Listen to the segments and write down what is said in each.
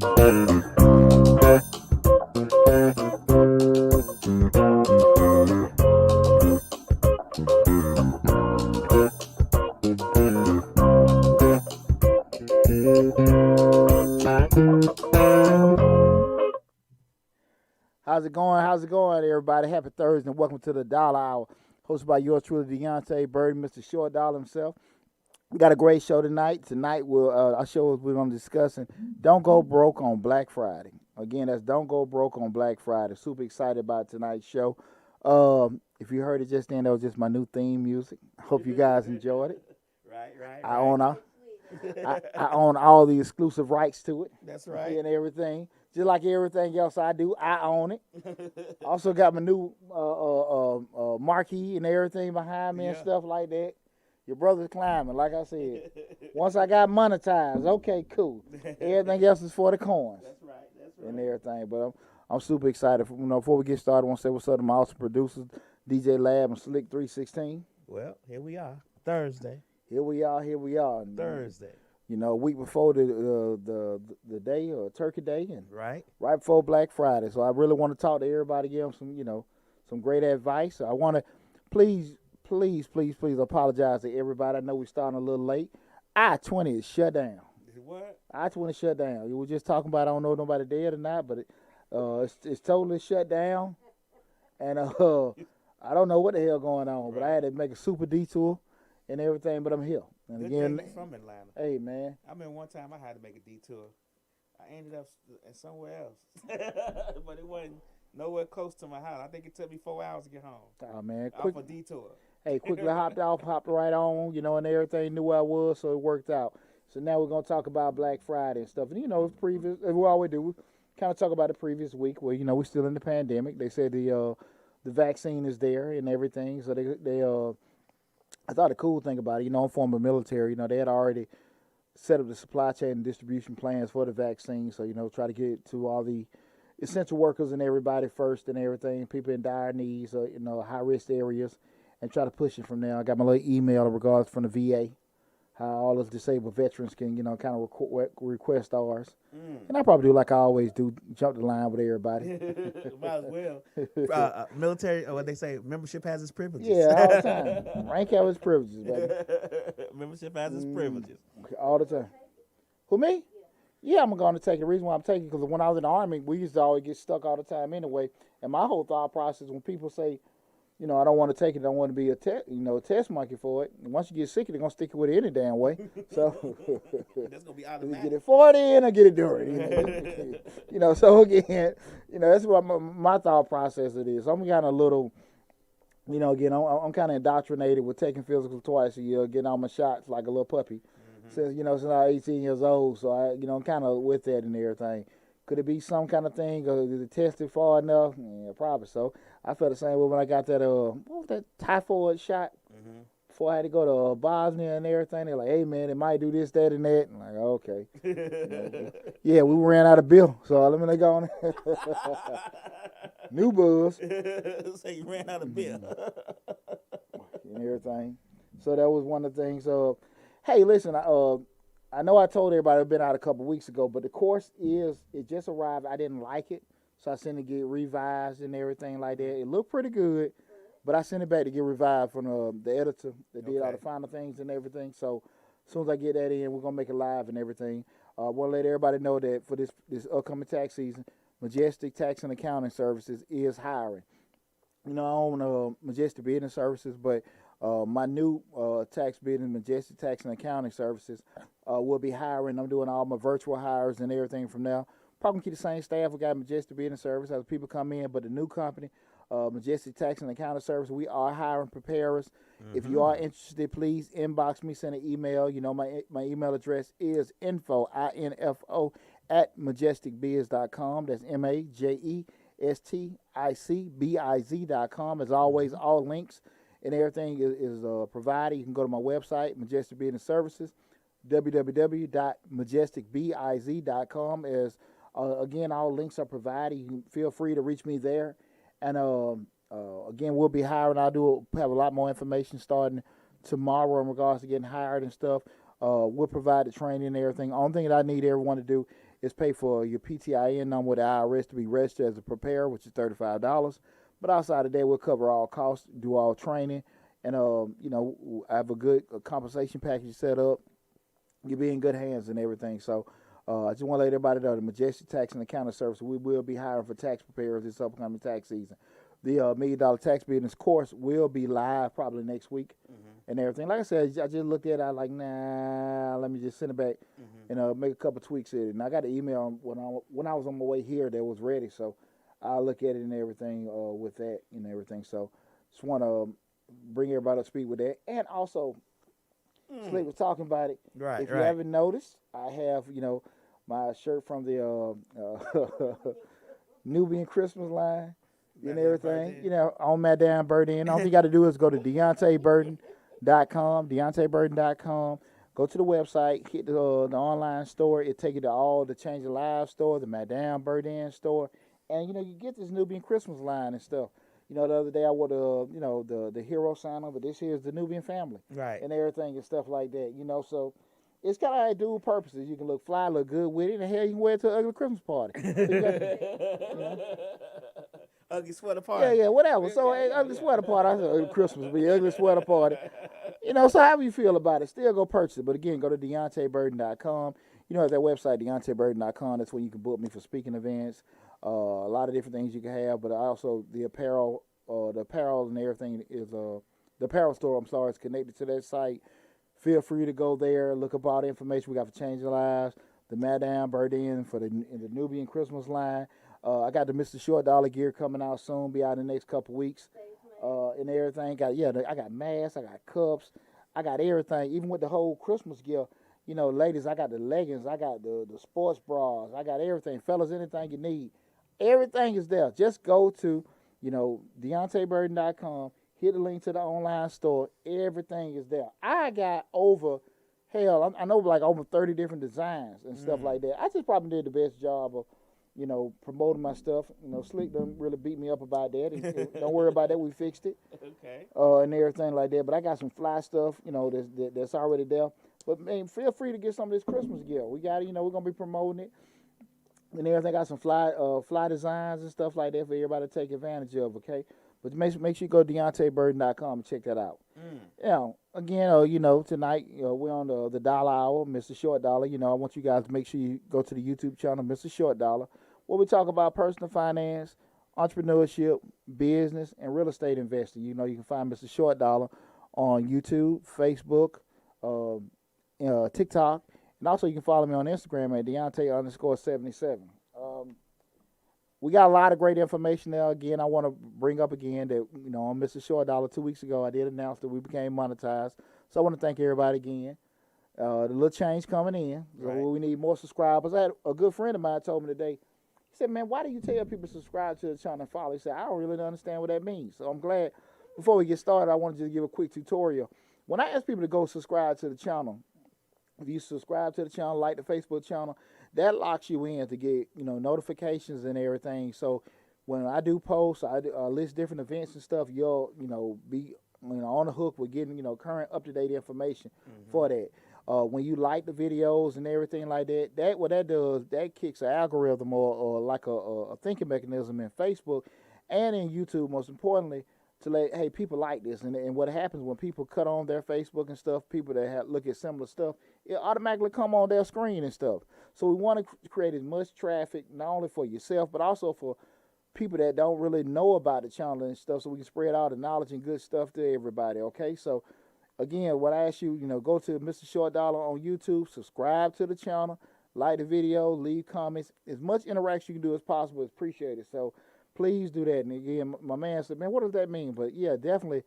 How's it going? How's it going, everybody? Happy Thursday and welcome to the Dollar Hour, hosted by yours truly, Deontay Bird, Mr. Short Dollar himself. We got a great show tonight. Tonight, our show we're going to be discussing Don't Go Broke on Black Friday. Again, that's Don't Go Broke on Black Friday. Super excited about tonight's show. If you heard it just then, that was just my new theme music. I hope you guys enjoyed it. Right. I own all the exclusive rights to it. That's right. And everything. Just like everything else I do, I own it. Also got my new marquee and everything behind me and stuff like that. Your brother's climbing, like I said. Once I got monetized, okay, cool. Everything else is for the coins. That's right. And everything. But I'm super excited. Before we get started, I want to say what's up to my awesome producers, DJ Lab and Slick 316. Well, here we are. Thursday. Here we are. And, Thursday. A week before the day or Turkey Day, and right before Black Friday. So I really want to talk to everybody, give them some great advice. I want to please apologize to everybody. I know we're starting a little late. I-20 is shut down. What? I-20 shut down. We were just talking about, I don't know if nobody dead or not, but it's totally shut down. And I don't know what the hell going on, but I had to make a super detour and everything, but I'm here. And Good again, thing you from Atlanta. Hey, man. I mean, one time I had to make a detour. I ended up somewhere else, but it wasn't nowhere close to my house. I think it took me 4 hours to get home. Oh, man. Off a detour. Hey, quickly hopped right on, and everything, knew where I was, so it worked out. So now we're going to talk about Black Friday and stuff. And, we always do. We kind of talk about the previous week where, we're still in the pandemic. They said the vaccine is there and everything, so they I thought the cool thing about it, I'm former military, they had already set up the supply chain and distribution plans for the vaccine. So, try to get to all the essential workers and everybody first and everything, people in dire needs, high-risk areas, and try to push it from there. I got my little email in regards from the VA, how all us disabled veterans can, kind of request ours. And I probably do like I always do, jump the line with everybody. Might as well. Military, what they say, membership has its privileges. Yeah, all the time. Rank has its privileges, baby. Membership has its privileges. All the time. Who, me? Yeah, I'm going to take it. The reason why I'm taking it, because when I was in the Army, we used to always get stuck all the time anyway. And my whole thought process, when people say, I don't want to take it, I don't want to be a test monkey for it. And once you get sick, they're going to stick it with it any damn way. So that's going to be automatic. Get it for it in or get it during. So again, that's what my thought process it is. So I'm kind of a little, again, I'm kind of indoctrinated with taking physical twice a year, getting all my shots like a little puppy. Since I was 18 years old. So I'm kind of with that and everything. Could it be some kind of thing? Or did it test it far enough? Yeah, probably so. I felt the same way when I got that what was that typhoid shot before I had to go to Bosnia and everything. They're like, hey man, it might do this, that, and that. I'm like, okay. Yeah, we ran out of bill, so let me go on. New buzz. So you ran out of bill. And everything. So that was one of the things. Hey, listen, I know I told everybody I've been out a couple weeks ago, but the course it just arrived. I didn't like it, so I sent it to get revised and everything like that. It looked pretty good, but I sent it back to get revised from the editor that did all the final things and everything. So as soon as I get that in, we're going to make it live and everything. I want to let everybody know that for this upcoming tax season, Majestic Tax and Accounting Services is hiring. I own Majestic Business Services, but my new tax business, Majestic Tax and Accounting Services, will be hiring. I'm doing all my virtual hires and everything from now. Probably keep the same staff. We got Majestic Business Service as people come in, but the new company, Majestic Tax and Accounting Service, we are hiring preparers. If you are interested, please inbox me, send an email. My email address is info at majesticbiz.com. That's majesticbiz.com. As always, all links and everything is provided. You can go to my website, Majestic Business Services, www.majesticbiz.com. As again, all links are provided. You can feel free to reach me there. And again, we'll be hiring. I'll have a lot more information starting tomorrow in regards to getting hired and stuff. We'll provide the training and everything. Only thing that I need everyone to do is pay for your PTIN number with the IRS to be registered as a preparer, which is $35. But outside of that, we'll cover all costs, do all training, and I have a good compensation package set up. You'll be in good hands and everything. So I just want to let everybody know the Majestic Tax and Accounting Service, we will be hiring for tax preparers this upcoming tax season. The $1 Million Tax Business course will be live probably next week and everything. Like I said, I just looked at it. I was like, nah, let me just send it back and make a couple tweaks in it. And I got an email when I was on my way here that was ready. So I'll look at it and everything with that and everything. So just want to bring everybody up to speed with that. And also, Slick was talking about it. Right, if you haven't noticed, I have, my shirt from the Nubian Christmas line and everything, on Madame Burden. All you got to do is go to DeontayBurden.com, go to the website, hit the online store. It'll take you to all the Change Your Lives store, the Madame Burden store. And, you get this Nubian Christmas line and stuff. The other day I wore the hero sign over. This here is the Nubian family. Right. And everything and stuff like that, So it's kind of like dual purposes. You can look fly, look good with it, and hell, you can wear it to an ugly Christmas party. Ugly sweater party. Yeah, whatever. So, ugly sweater party. I said ugly Christmas, but ugly sweater party. So however you feel about it, still go purchase it. But again, go to DeontayBurden.com. At that website, DeontayBurden.com, that's where you can book me for speaking events. A lot of different things you can have, but also the apparel and everything is the apparel store. Is connected to that site. Feel free to go there, look up all the information we got for Change Your Lives, the Madame Burden for the Nubian Christmas line. I got the Mr. Short Dollar gear coming out soon, be out in the next couple weeks, and everything. I got masks, I got cups, I got everything, even with the whole Christmas gear. Ladies, I got the leggings, I got the sports bras, I got everything. Fellas, anything you need. Everything is there. Just go to, DeontayBurden.com, hit the link to the online store. Everything is there. I got I know like over 30 different designs and stuff like that. I just probably did the best job of, promoting my stuff. Slick done really beat me up about that. Don't worry about that. We fixed it. Okay. And everything like that. But I got some fly stuff, that's already there. But, man, feel free to get some of this Christmas gear. We got it. We're going to be promoting it. And everything got some fly designs and stuff like that for everybody to take advantage of, okay? But make sure you go to DeontayBurden.com and check that out. Again, tonight we're on the Dollar Hour, Mr. Short Dollar. I want you guys to make sure you go to the YouTube channel, Mr. Short Dollar, where we talk about personal finance, entrepreneurship, business, and real estate investing. You can find Mr. Short Dollar on YouTube, Facebook, TikTok. And also, you can follow me on Instagram at Deontay_77. We got a lot of great information there. Again, I want to bring up again that, on Mr. Short Dollar 2 weeks ago, I did announce that we became monetized. So I want to thank everybody again. The little change coming in. So we need more subscribers. I had a good friend of mine told me today, he said, man, why do you tell people to subscribe to the channel and follow? He said, I don't really understand what that means. So I'm glad. Before we get started, I want to just give a quick tutorial. When I ask people to go subscribe to the channel, if you subscribe to the channel, like the Facebook channel, that locks you in to get, notifications and everything. So when I do posts, I list different events and stuff, you'll, be, on the hook with getting, current up-to-date information for that. When you like the videos and everything like that, what that does, that kicks an algorithm or like a thinking mechanism in Facebook and in YouTube, most importantly, to let, hey, people like this. And what happens when people cut on their Facebook and stuff, people that look at similar stuff, it automatically come on their screen and stuff. So we want to create as much traffic, not only for yourself, but also for people that don't really know about the channel and stuff, so we can spread all the knowledge and good stuff to everybody, okay? So, again, what I ask you, go to Mr. Short Dollar on YouTube, subscribe to the channel, like the video, leave comments. As much interaction you can do as possible is appreciated. So, please do that. And again, my man said, man, what does that mean? But yeah, definitely,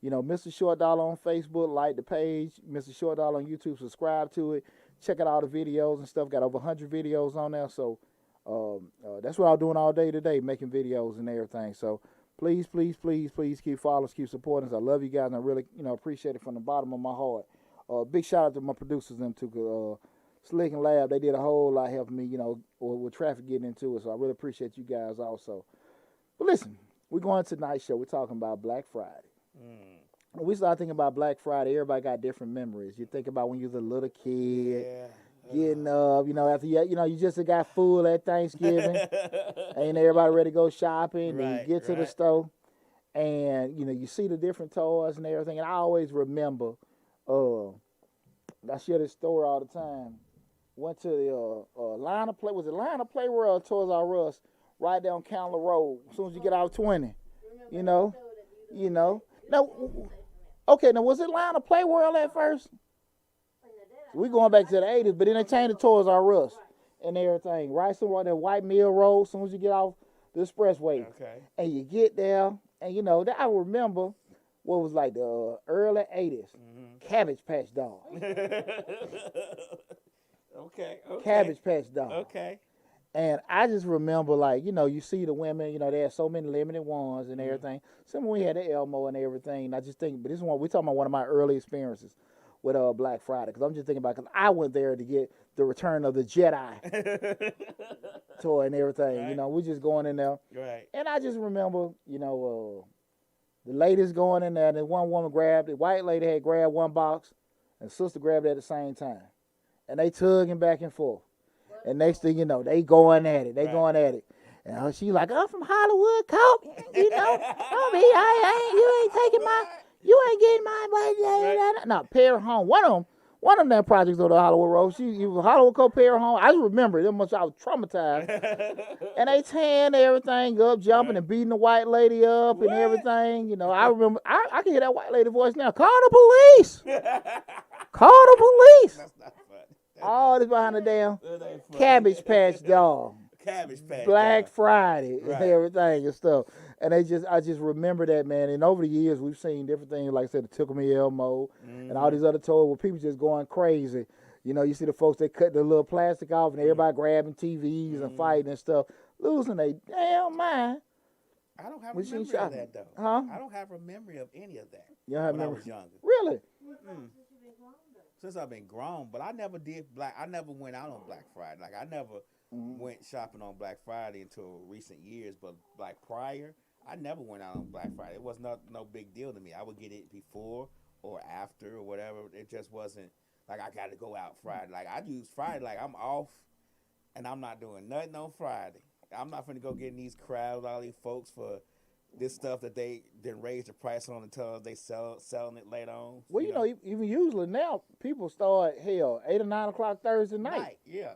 Mr. Short Dollar on Facebook, like the page, Mr. Short Dollar on YouTube, subscribe to it, check out all the videos and stuff. Got over 100 videos on there. So that's what I'm doing all day today, making videos and everything. So please, please, please, please keep following us, keep supporting us. I love you guys, and I really, appreciate it from the bottom of my heart. Big shout out to my producers, them too, Slick and Lab. They did a whole lot helping me, with traffic getting into it. So I really appreciate you guys also. But listen, we're going to tonight's show. We're talking about Black Friday. When we start thinking about Black Friday, everybody got different memories. You think about when you was a little kid, getting up, after you just got full at Thanksgiving, ain't everybody ready to go shopping, then you get to the store, and you see the different toys and everything. And I always remember, I share this story all the time. Went to the Line of Play. Was it Line of Play World, Toys R Us, right down Candler Road? As soon as you get out 20, you know. Now, okay, now was it Line of Play World at first? We going back to the 80s, but then they changed the Toys R Us and everything. Right somewhere on that White Mill Road, as soon as you get off the expressway. Okay. And you get there, and I remember what was like the early 80s. Cabbage Patch Dolls. Okay. Cabbage Patch Dolls. Okay. And I just remember, like, you see the women, they had so many limited ones and everything. Some we had the Elmo and everything. And I just think, but this one, we're talking about one of my early experiences with Black Friday. Because I'm just thinking about, because I went there to get the Return of the Jedi toy and everything. Right. We just going in there. Right. And I just remember, the ladies going in there, and one woman the white lady had grabbed one box, and sister grabbed it at the same time. And they tugging back and forth. And next thing you know, they going at it. Going at it. And she like, I'm from Hollywood, Cope. Don't be, you ain't taking you ain't getting my money. No, Perry Home. One of them projects on the Hollywood Road. She was Hollywood Cope, Perry Home. I just remember it. I was traumatized. And they tearing everything up, jumping and beating the white lady up and everything. I remember, I can hear that white lady voice now. Call the police. Call the police. That's not funny. All this behind the damn Cabbage Patch Doll. Cabbage Patch. Black Friday Right. and everything and stuff. And I just remember that, man. And over the years, we've seen different things, like I said, the Tickle Me Elmo and all these other toys where people just going crazy. You see the folks, they cut the little plastic off and everybody grabbing TVs and fighting and stuff, losing their damn mind. I don't have a memory of that, though. Huh? I don't have a memory of any of that You don't have when I memory? was younger. Really? Since I've been grown, but I never I never went out on Black Friday. Like, I never went shopping on Black Friday until recent years, but like prior, I never went out on Black Friday. It was no big deal to me. I would get it before or after or whatever. It just wasn't like I got to go out Friday. Like, I use Friday like I'm off and I'm not doing nothing on Friday. I'm not finna go get in these crowds, all these folks for this stuff that they didn't raise the price on until they selling it later on. Well, even usually now, people start, 8 or 9 o'clock Thursday night. Yeah.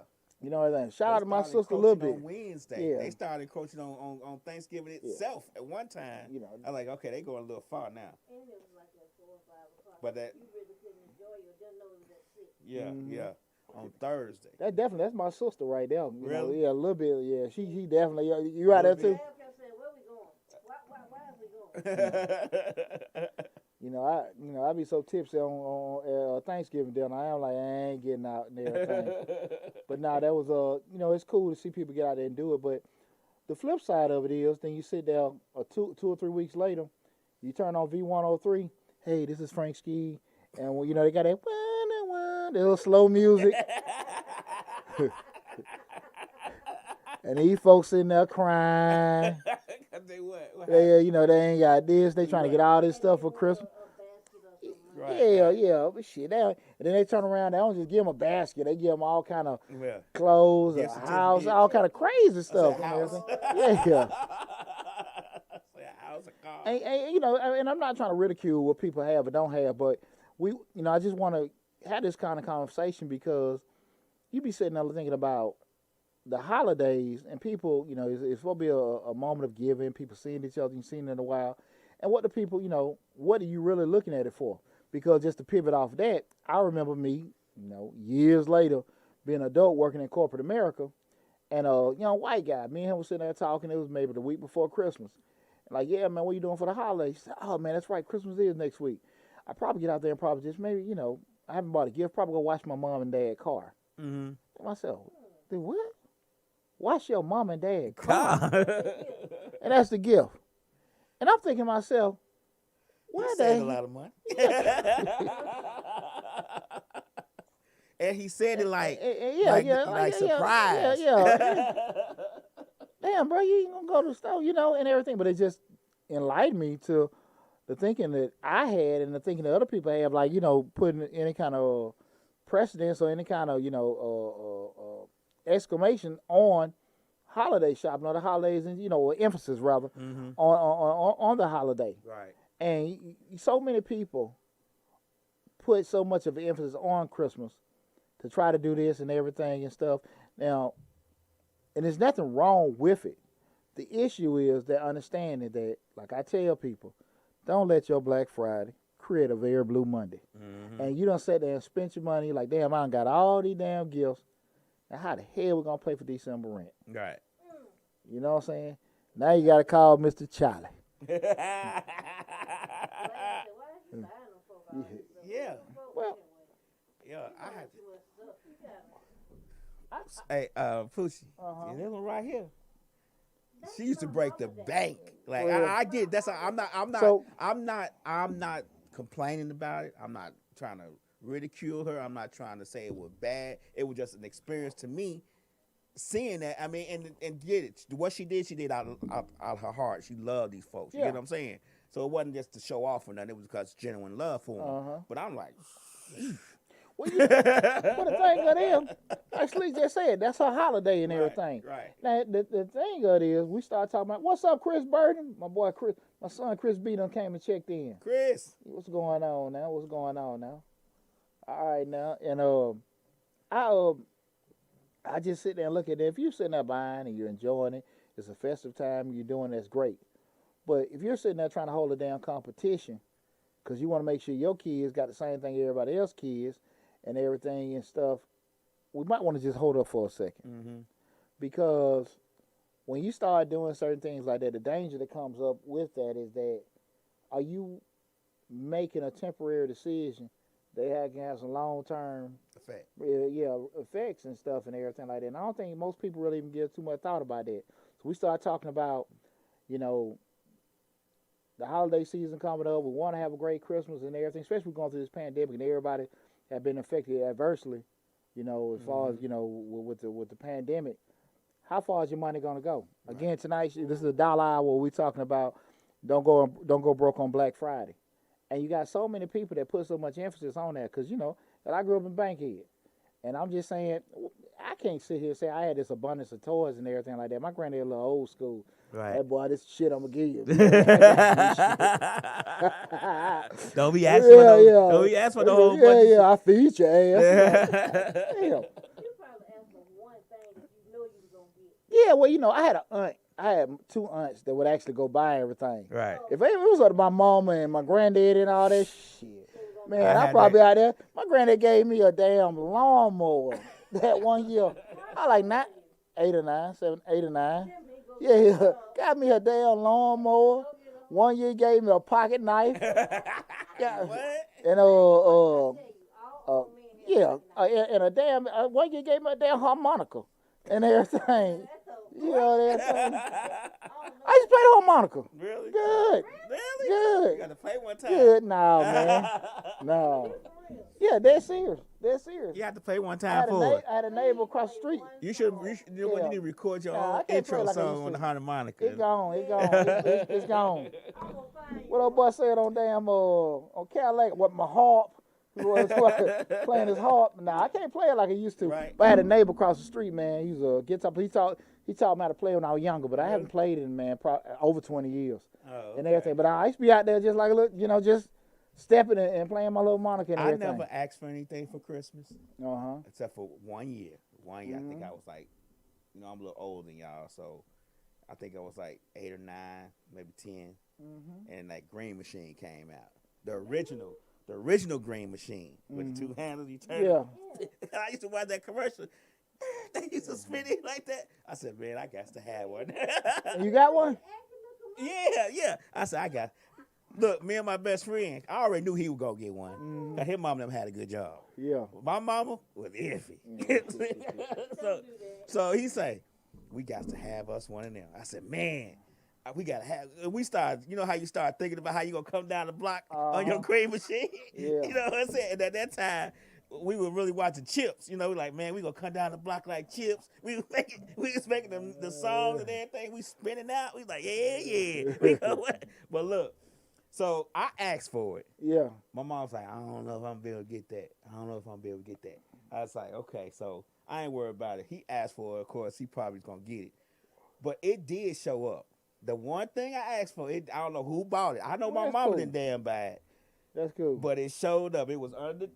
Everything. Shout out to my They started sister a little bit. on Wednesday. Yeah. They started coaching on Thanksgiving itself at one time. I was like, okay, they going a little far now. And it was like at 4 or 5 o'clock. But that, You really couldn't enjoy it. Just know it was at 6. yeah, on Thursday. That's my sister right there. Really? Yeah, a little bit. Yeah, she definitely. You right there too. I kept saying, where we going? Why is we going? I be so tipsy on Thanksgiving dinner. I am like, I ain't getting out and everything. But now that was it's cool to see people get out there and do it. But the flip side of it is, then you sit down 2 or 3 weeks later, you turn on V103. Hey, this is Frank Ski, and they got that that little slow music, and these folks sitting there crying. They what? They ain't got this. They trying to get all this stuff for Christmas. Right. Yeah, but shit. And then they turn around. They don't just give them a basket. They give them all kind of Yeah. clothes, Gift a house, certificates. all kind of crazy stuff. a And house. everything. Yeah. Say a house, a car. And I'm not trying to ridicule what people have or don't have, but I just want to have this kind of conversation because you be sitting there thinking about the holidays and people, it's supposed to be a moment of giving, people seeing each other, you've seen it in a while. And what do people, what are you really looking at it for? Because just to pivot off that, I remember me, years later, being an adult working in corporate America, and a young white guy, me and him was sitting there talking, it was maybe the week before Christmas. And like, yeah, man, what are you doing for the holidays? He said, oh, man, that's right, Christmas is next week. I probably get out there and probably just maybe, I haven't bought a gift, probably go wash my mom and dad car. Mm-hmm. Myself, then what? Wash your mom and dad car. And that's the gift. And I'm thinking to myself, why He they saved a lot of money. And he said it like surprise. Yeah. Damn, bro, you ain't gonna go to the store, and everything. But it just enlightened me to the thinking that I had and the thinking that other people have, like, putting any kind of precedence or any kind of exclamation on holiday shopping or the holidays, and or emphasis rather on the holiday. Right. And so many people put so much of an emphasis on Christmas to try to do this and everything and stuff. Now, and there's nothing wrong with it. The issue is that understanding that, like I tell people, don't let your Black Friday create a very blue Monday. And you don't sit there and spend your money like, damn, I done got all these damn gifts. Now, how the hell we going to pay for December rent? Right. You know what I'm saying? Now you got to call Mr. Charlie. Yeah. Well, Yeah, I had to. Hey, Poochie, this one right here. She used to break the bank. Like I get that's. I'm not complaining about it. I'm not trying to ridicule her. I'm not trying to say it was bad. It was just an experience to me. Seeing that, I mean, and get it. What she did out of her heart. She loved these folks. You Yeah. get what I'm saying? So it wasn't just to show off or nothing. It was because genuine love for them. But I'm like, well, but the thing of it is, actually just said, that's her holiday and everything. Right. Now, the thing of it is, we start talking about, what's up, Chris Burton? My boy Chris, my son Chris B done came and checked in. Chris. What's going on now? What's going on now? All right now, and I just sit there and look at it. If you're sitting there buying and you're enjoying it, it's a festive time, you're doing that's great. But if you're sitting there trying to hold a damn competition, because you want to make sure your kids got the same thing everybody else kids and everything and stuff, we might want to just hold up for a second. Because when you start doing certain things like that, the danger that comes up with that is that, are you making a temporary decision that can have some long-term Effect. effects and stuff and everything like that? And I don't think most people really even give too much thought about that. So we start talking about, the holiday season coming up. We want to have a great Christmas and everything, especially going through this pandemic and everybody have been affected adversely, as far as, with the pandemic. How far is your money going to go? Right. Again, tonight, this is a dollar hour where we're talking about don't go broke on Black Friday. And you got so many people that put so much emphasis on that because, that I grew up in Bankhead. And I'm just saying, I can't sit here and say I had this abundance of toys and everything like that. My granddad a little old school. Right. Hey, boy, this shit I'm going to give you. Don't be asking for no, yeah. Don't be asking for the whole bunch. Yeah, I feed your ass. Damn. You probably asked for one thing that you know you was gonna get. Yeah, well, I had an aunt. I had two aunts that would actually go buy everything. Right. If it was up to my mama and my granddad and all that shit, man, I had probably that. out there. My granddad gave me a damn lawnmower that one year. I like 8 or 9. Yeah, got me a damn lawnmower. One year he gave me a pocket knife. Yeah. What? And and a damn one year he gave me a damn harmonica and everything. Everything. I used to play the harmonica. Really? Good. Really? Good. You got to play one time. Good. No, man. No. Yeah, they're serious. You have to play one I time had, for it. I had a neighbor across the street. You should you know what, you need to record your Nah, I own can't play intro like I song used on the to. harmonica. It's gone. It's gone. What old boy said on damn on Cadillac, what my harp was playing his harp. Nah, I can't play it like I used to. Right. But I had a neighbor across the street, man. He was a guitar. He taught me how to play when I was younger, but I haven't played it in over 20 years and everything. But I used to be out there just like a little, just stepping and playing my little harmonica and I everything. never asked for anything for Christmas Uh-huh. except for 1 year. 1 year, I think I was like, I'm a little older than y'all, so I think I was like 8 or 9, maybe 10, and that green machine came out. The original green machine with the two handles you turn. Yeah. I used to watch that commercial. They used to spin it like that. I said, man, I got to have one. You got one? Yeah. I said, Look, me and my best friend, I already knew he was going to get one. His mom and them had a good job. Yeah. My mama was iffy. So he say, we got to have us one of them. I said, man, we got to have, we started, you know how you start thinking about how you going to come down the block on your cream machine? Yeah. You know what I'm saying? And at that time, we were really watching Chips. We like, man, we going to come down the block like Chips. We was making the songs and everything. We spinning out. We like, yeah. We go, but look. So I asked for it. Yeah. My mom's like, I don't know if I'm gonna be able to get that. I don't know if I'm gonna be able to get that. I was like, okay, so I ain't worried about it. He asked for it, of course, he probably gonna get it. But it did show up. The one thing I asked for, I don't know who bought it. I know Well, my that's mama cool. didn't damn buy it. That's cool. But it showed up. It was under.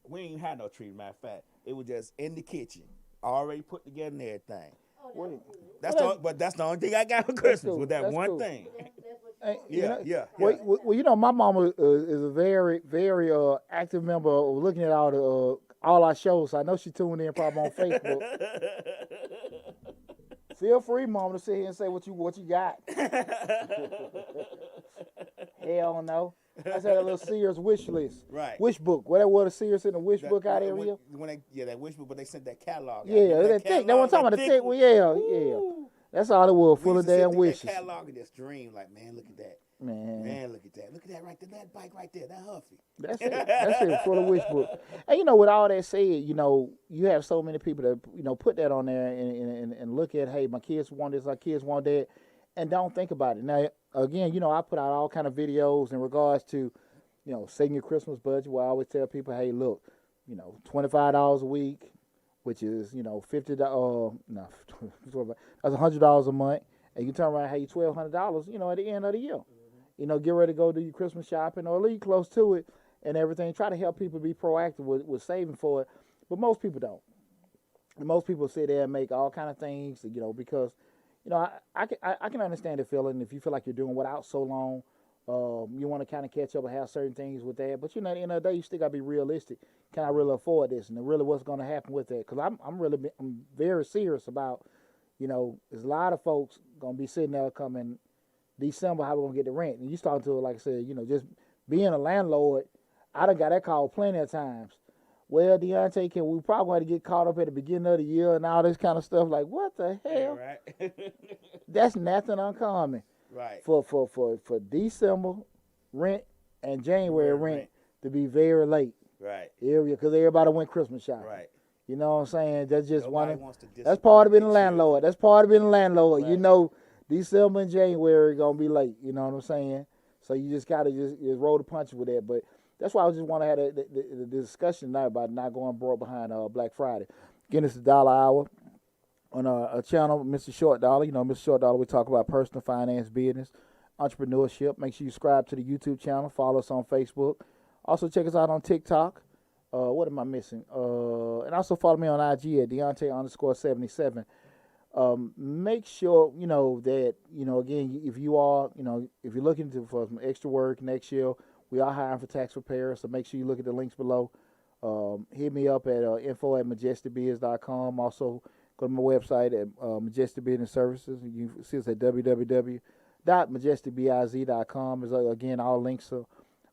We ain't had no tree. Matter of fact, it was just in the kitchen, already put together and everything. Oh, What that's it- good. But that's the only thing I got for Christmas cool. was that That's one cool. thing. That's what Hey, you you Yeah, know, yeah, well, you know, my mama is a very, very active member of looking at all our shows. So I know she tuned in probably on Facebook. Feel free, mama, to sit here and say what you got. Hell no. I said a little Sears wish list. Right. Wish book. Whatever was the Sears in the wish That- book out there. when that wish book, but they sent that catalog. out. Yeah, Remember that thick. That one catalog, talking about the thick thick one. Yeah, yeah. Woo. That's all it was, We full of used to sit damn through wishes. That catalog and just dream like, man, look at that. Man. Look at that. Look at that right there. That bike right there. That Huffy. That's it. That's it. For the wish book. And you know, with all that said, you know, you have so many people that put that on there and look at, hey, my kids want this, our kids want that, and don't think about it. Now, again, I put out all kind of videos in regards to, setting your Christmas budget. Where I always tell people, hey, look, $25 a week, which is $50. No, that's $100 a month, and you turn around and have you $1,200. At the end of the year. Get ready to go do your Christmas shopping or leave close to it and everything. Try to help people be proactive with saving for it. But most people don't. And most people sit there and make all kind of things, because, I can understand the feeling if you feel like you're doing without so long. You want to kind of catch up and have certain things with that. But, at the end of the day, you still got to be realistic. Can I really afford this? And really what's going to happen with that? Because I'm very serious about, there's a lot of folks going to be sitting there coming December, how we gonna get the rent? And you start to, like I said, just being a landlord, I done got that call plenty of times. Well, Deontay, we probably going to get caught up at the beginning of the year and all this kind of stuff. Like, what the hell? Right. That's nothing uncommon. Right. For December rent and January rent to be very late. Right. Because everybody went Christmas shopping. Right. You know what I'm saying? That's just Nobody one. wants to That's part of being a disappoint landlord. That's part of being a landlord. Right. December and January gonna be late. You know what I'm saying? So you just gotta just roll the punches with that. But that's why I just want to have the discussion tonight about not going broke behind Black Friday. Again, it's the Dollar Hour on a channel, Mr. Short Dollar. Mr. Short Dollar, we talk about personal finance, business, entrepreneurship. Make sure you subscribe to the YouTube channel. Follow us on Facebook. Also check us out on TikTok. What am I missing? And also follow me on IG at Deontay_77. Make sure, that, again, if you're looking for some extra work next year, we are hiring for tax preparers, so make sure you look at the links below. Hit me up at info@majesticbiz.com. Also, go to my website at Majestic Business Services. You can see us at www.majesticbiz.com. Again, all links are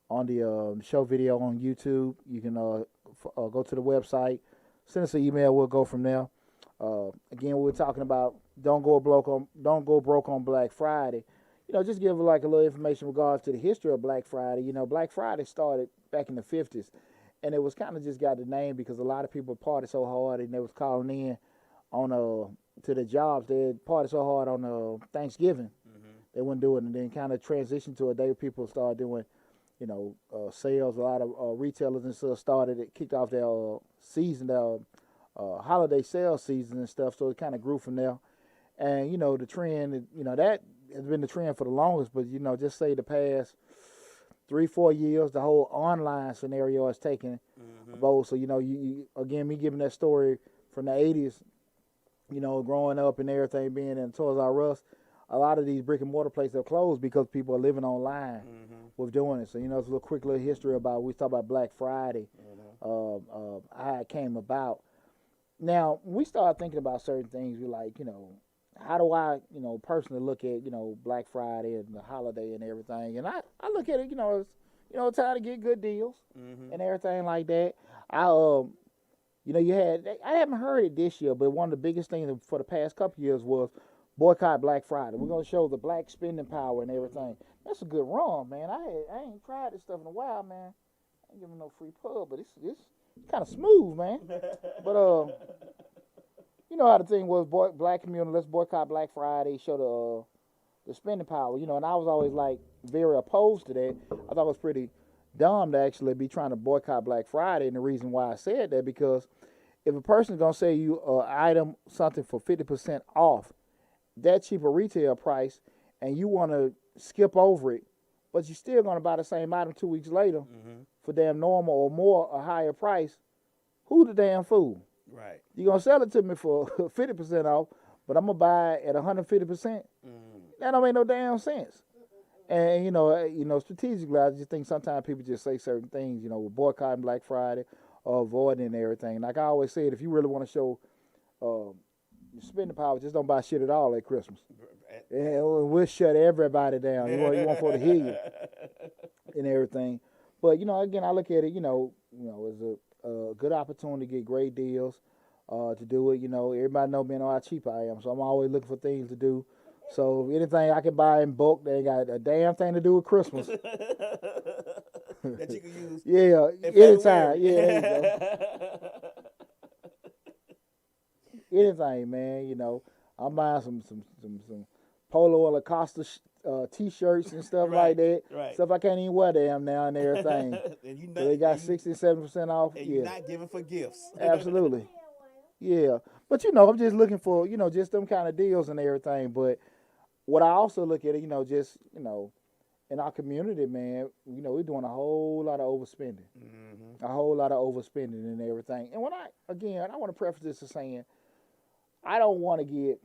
on the show video on YouTube. You can go to the website, send us an email, we'll go from there. Again, we're talking about don't go broke on Black Friday. Just give like a little information in regards to the history of Black Friday. Black Friday started back in the 50s, and it was kind of just got the name because a lot of people partied so hard and they was calling in on to the jobs. They had partied so hard on Thanksgiving, they wouldn't do it, and then kind of transitioned to a day where people started doing, sales. A lot of retailers and stuff kicked off their season, their holiday sales season and stuff. So it kind of grew from there. And, the trend, that has been the trend for the longest. But, just say the past 3-4 years, the whole online scenario has taken a bold. So, you again, me giving that story from the 80s, growing up and everything being in Toys R Us, a lot of these brick and mortar places have closed because people are living online with doing it. So, it's a little quick little history about, we talk about Black Friday, how it came about. Now, when we start thinking about certain things, we're like, how do I, personally look at, Black Friday and the holiday and everything? And I look at it, as, time to get good deals and everything like that. I haven't heard it this year, but one of the biggest things for the past couple of years was boycott Black Friday. We're going to show the black spending power and everything. That's a good run, man. I ain't tried this stuff in a while, man. I ain't giving no free pub, but it's kind of smooth, man. But how the thing was, black community, let's boycott Black Friday. Show the spending power, you know, and I was always like very opposed to that. I thought it was pretty dumb to actually be trying to boycott Black Friday, and the reason why I said that because if a person's gonna sell you an item something for 50% off, that cheaper retail price, and you want to skip over it, but you're still gonna buy the same item 2 weeks later for damn normal or more a higher price, who the damn fool? Right. You're gonna sell it to me for 50% off, but I'm gonna buy it at 150%. That don't make no damn sense. And strategically, I just think sometimes people just say certain things, with boycotting Black Friday or avoiding everything. Like I always said, if you really want to show spending power, just don't buy shit at all at Christmas. And we'll shut everybody down. You want for to hear you and everything. But again, I look at it, as a good opportunity to get great deals, to do it. Everybody know me know how cheap I am, so I'm always looking for things to do. So anything I can buy in bulk, they ain't got a damn thing to do with Christmas. That you can use. Yeah, anytime. Yeah, there you go. Anything, man. I'm buying some Polo Lacosta T-shirts and stuff like that. Right. Stuff I can't even wear damn now and everything. And so they got 60-70% off. And you're not giving for gifts. Absolutely. Yeah. But I'm just looking for, just them kind of deals and everything. But what I also look at it, just, in our community, man, we're doing a whole lot of overspending. A whole lot of overspending and everything. And I want to preface this as saying, I don't want to get,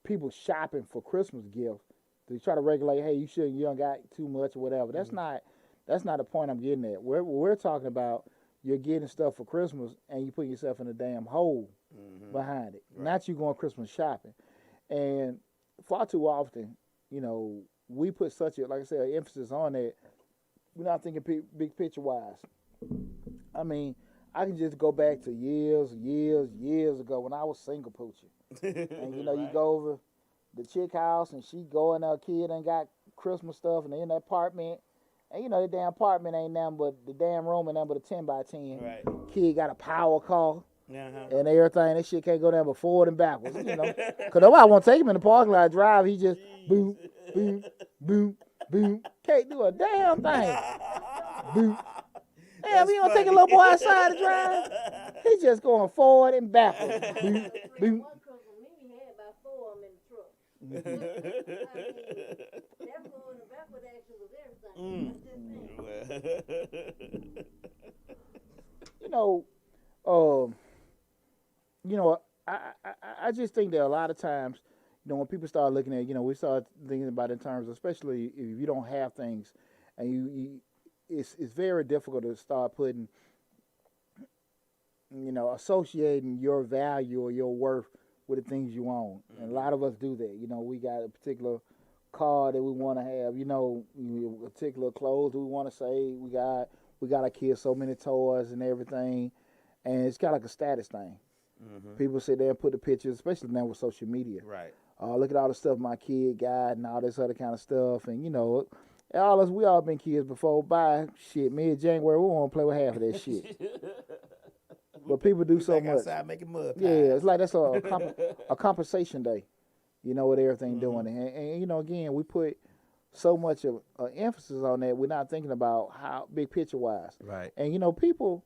people shopping for Christmas gifts to try to regulate, hey, you don't got too much or whatever. That's not the point I'm getting at. We're talking about you're getting stuff for Christmas and you put yourself in a damn hole behind it. Right. Not you going Christmas shopping. And far too often, we put such a, like I said, an emphasis on that. We're not thinking big picture wise. I mean, I can just go back to years ago when I was single pooching. And you go over the chick house and she go in her kid and got Christmas stuff and they in that apartment. And the damn apartment ain't nothing but the damn room and nothing but a 10 by 10. Right. Kid got a power car and everything. That shit can't go down but forward and backwards, Cause nobody want to take him in the parking lot drive. He just boom, boom, boom, boom. Can't do a damn thing. Boom. Damn, we don't take a little boy outside to drive. He's just going forward and backwards. Boom, boom. One come from me, he had about 4 of them in the truck. That forward and backward action was everything. I just think that a lot of times, when people start looking at, we start thinking about it in terms, especially if you don't have things, and it's very difficult to start putting, associating your value or your worth with the things you own. And a lot of us do that. We got a particular car that we want to have, particular clothes we want to say. We got our kids so many toys and everything. And it's kind of like a status thing. People sit there and put the pictures, especially now with social media. Right. Look at all the stuff my kid got and all this other kind of stuff. And, we all been kids before. Bye. Shit, mid-January, we won't play with half of that shit. But people do so much. Outside making mud pies. Yeah, it's like that's a compensation day, with everything doing. And again, we put so much of emphasis on that. We're not thinking about how big picture wise. Right. And people,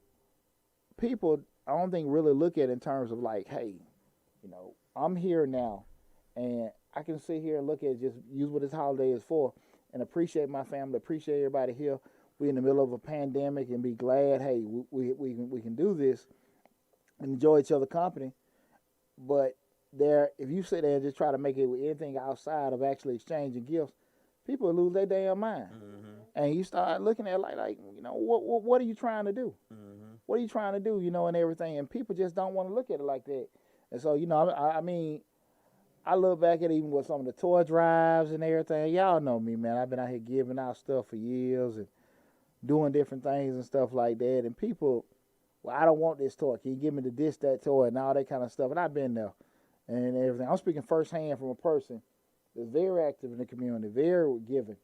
I don't think really look at it in terms of like, hey, I'm here now, and I can sit here and look at it, just use what this holiday is for, and appreciate my family, appreciate everybody here. We're in the middle of a pandemic, and be glad, hey, we can do this and enjoy each other's company. But if you sit there and just try to make it with anything outside of actually exchanging gifts, people lose their damn mind. And you start looking at like what are you trying to do? What are you trying to do? And everything. And people just don't want to look at it like that. And so I mean, I look back at even with some of the toy drives and everything. Y'all know me, man. I've been out here giving out stuff for years and doing different things and stuff like that. And people, well, I don't want this toy. Can you give me that toy and all that kind of stuff? And I've been there and everything. I'm speaking firsthand from a person that's very active in the community, very giving.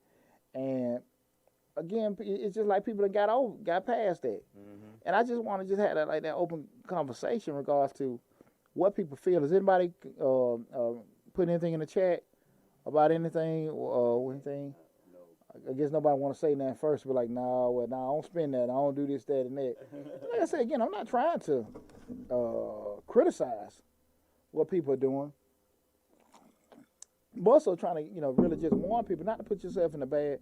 And again, it's just like people that got past that. And I just want to just have that open conversation in regards to what people feel. Does anybody put put anything in the chat about anything or anything? I guess nobody want to say that first, but like, nah, well, nah, I don't spend that. I don't do this, that, and that. Like I said again, I'm not trying to criticize what people are doing. I'm also trying to, really just warn people not to put yourself in a bad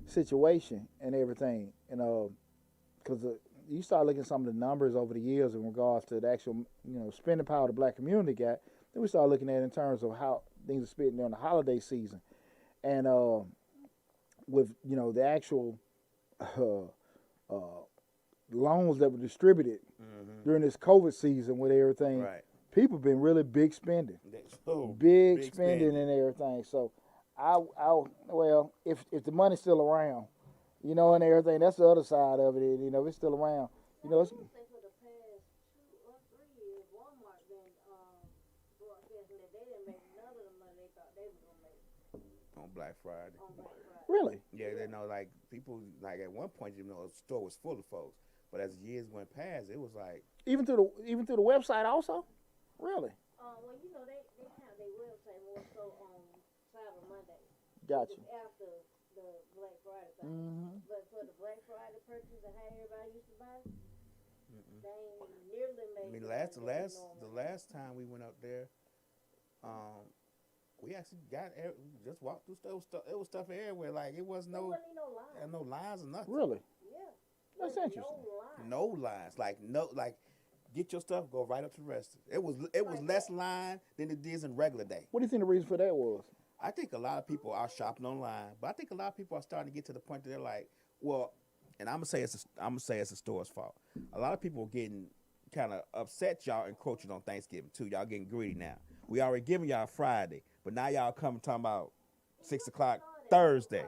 situation and everything. Because you start looking at some of the numbers over the years in regards to the actual, spending power the black community got. Then we start looking at it in terms of how things are spent during the holiday season, and with the actual loans that were distributed during this COVID season with everything. Right. People been really big spending, big spending and everything. So, well, if the money's still around, and everything, that's the other side of it. If it's still around, it's. I say for the past 2 or 3 years, Walmart been broadcasting that they didn't make none of the money they thought they was gonna make On Black Friday. on Black Friday. Really? Yeah, they know, like, people, like, at one point, the store was full of folks. But as years went past, it was like, Even through the website also? Really? Well, they have their website more so on Cyber Monday. Gotcha. It's after the Black Friday thing. Mm-hmm. But for the Black Friday purchase and how everybody used to buy, they ain't nearly made. I mean, the the money they normally last time we went up there, we actually just walked through stuff. It was stuff everywhere. Like, it was There no, wasn't no line. no lines or nothing. Really? Yeah. That's Wasn't interesting. No lines. Like, get your stuff, go right up to the rest. It was Like less that. line than it is in regular day. What do you think the reason for that was? I think a lot of people are shopping online, but I think a lot of people are starting to get to the point that they're like, well, and I'm gonna say it's the store's fault. A lot of people are getting kind of upset y'all encroaching on Thanksgiving too. Y'all getting greedy now. We already giving y'all Friday, but now y'all come talking about 6 o'clock Thursday,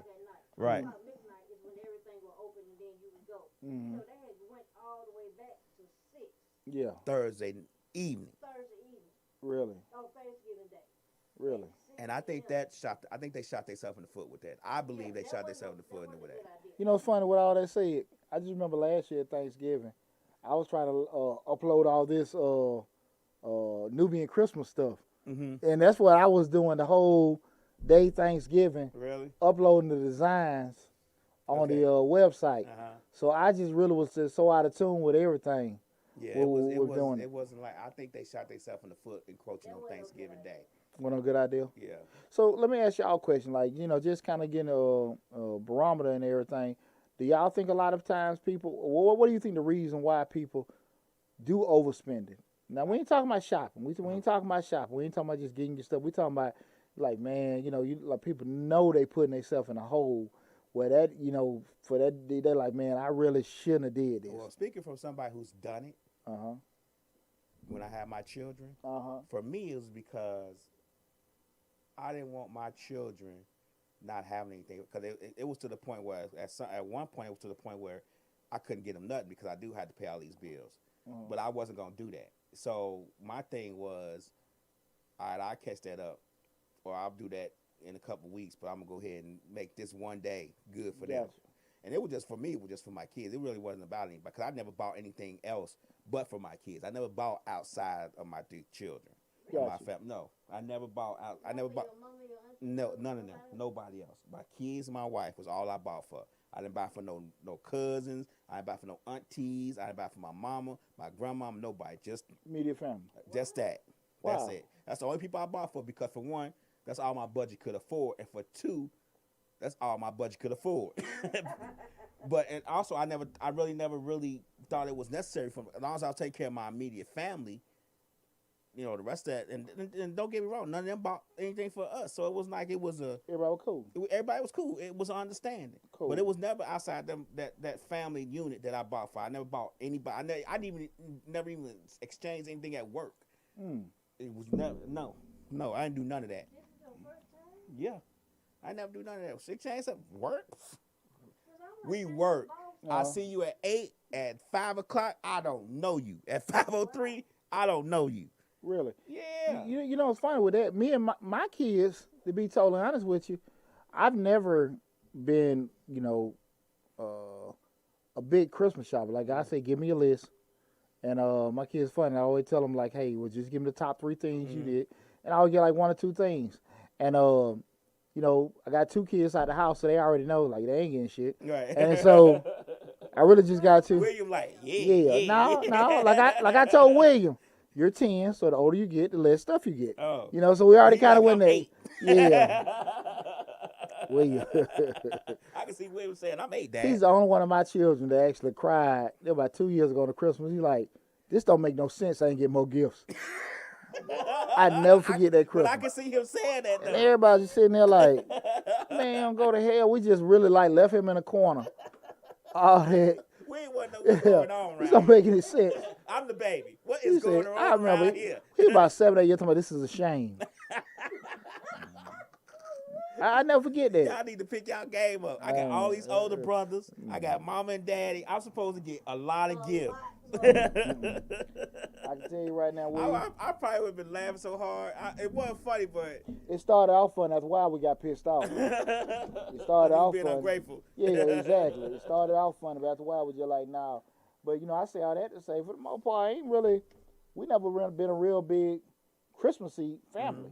right? About midnight is when everything will open and then you would go. Mm-hmm. They had went all the way back to 6 Yeah, Thursday evening, Thursday evening really, on Thanksgiving Day. really. and I think they shot themselves in the foot with that. I believe they shot themselves in the foot with that. It's funny with all that said. I just remember last year at Thanksgiving, I was trying to upload all this Nubian Christmas stuff, and that's what I was doing the whole day Thanksgiving, Really? uploading the designs on the website. So I just really was just so out of tune with everything. Yeah, What we're doing. it wasn't like, I think they shot themselves in the foot encroaching on Thanksgiving Day. What a good idea. Yeah. So let me ask y'all a question, like, just kind of getting a barometer and everything. Do y'all think a lot of times people, what do you think the reason why people do overspending? Now, we ain't talking about shopping. We ain't talking about shopping. We ain't talking about just getting your stuff. We talking about, like, man, like people know they putting themselves in a hole where that, for that, they're like, man, I really shouldn't have did this. Well, speaking from somebody who's done it, Uh-huh. when I had my children, Uh-huh. for me it was because I didn't want my children not having anything, because it was to the point where at one point it was to the point where I couldn't get them nothing because I do have to pay all these bills, but I wasn't gonna do that. So my thing was, all right, I'll catch that up, or I'll do that in a couple of weeks, but I'm gonna go ahead and make this one day good for them. Gotcha. And it was just for me. It was just for my kids. It really wasn't about anything, because I never bought anything else but for my kids. I never bought outside of my three children. Or my Gotcha. family. No, I never bought out. I never bought. No, none of them. Nobody else. My kids and my wife was all I bought for. I didn't buy for no cousins. I didn't buy for no aunties. I didn't buy for my mama, my grandmama, nobody. Just Immediate family. that. Wow. That's it. That's the only people I bought for, because for one, that's all my budget could afford, and for two, that's all my budget could afford. But and also, I really never thought it was necessary for me. As long as I was taking care of my immediate family, the rest of that, and don't get me wrong, none of them bought anything for us. So it was like it was Everybody was cool. everybody was cool. It was understanding. Cool. But it was never outside that family unit that I bought for. I never bought anybody. I didn't never even exchange anything at work. It was never no. I didn't do none of that. This is your first time? Yeah, I never do none of that. Exchange at work. 'Cause I'm like, We man, work. boss, I see you at 8, at 5 o'clock. I don't know you. At 5:03, I don't know you. Really. Yeah. It's funny with that. Me and my kids, to be totally honest with you, I've never been, a big Christmas shopper. Like I say, give me a list. And my kids funny. I always tell them like, hey, well, just give me the top 3 things you did. and I always get like one or two things. And you know, I got 2 kids out the house, so they already know like they ain't getting shit. Right. And so I really just got to. William like, Yeah, yeah. no, like I told William, you're 10, so the older you get, the less stuff you get. Oh. You know, so we already He kind of like, went I'm there. 8. Yeah, William. I can see William saying, I'm 8, Dad. He's the only one of my children that actually cried. About 2 years ago to Christmas. He's like, this don't make no sense. I ain't get more gifts. I never forget that But Christmas. I can see him saying that, And though. everybody's sitting there like, man, go to hell. We just really like left him in a corner. All that. We ain't want to know what's going on This right don't here. make any sense. I'm the baby. What He is going said, on I remember around here? he was about 7, 8 years talking about this is a shame. I never forget that. Y'all need to pick y'all game up. I got all these older brothers. I got mama and daddy. I'm supposed to get a lot of gifts. I can tell you right now, William, I probably would have been laughing so hard. It wasn't funny, but it started off fun. That's why we got pissed off. It started off being fun. ungrateful. Yeah, exactly. It started off fun, but after a while, we just like, nah. But, you know, I say all that to say, for the most part, we never really been a real big Christmassy family,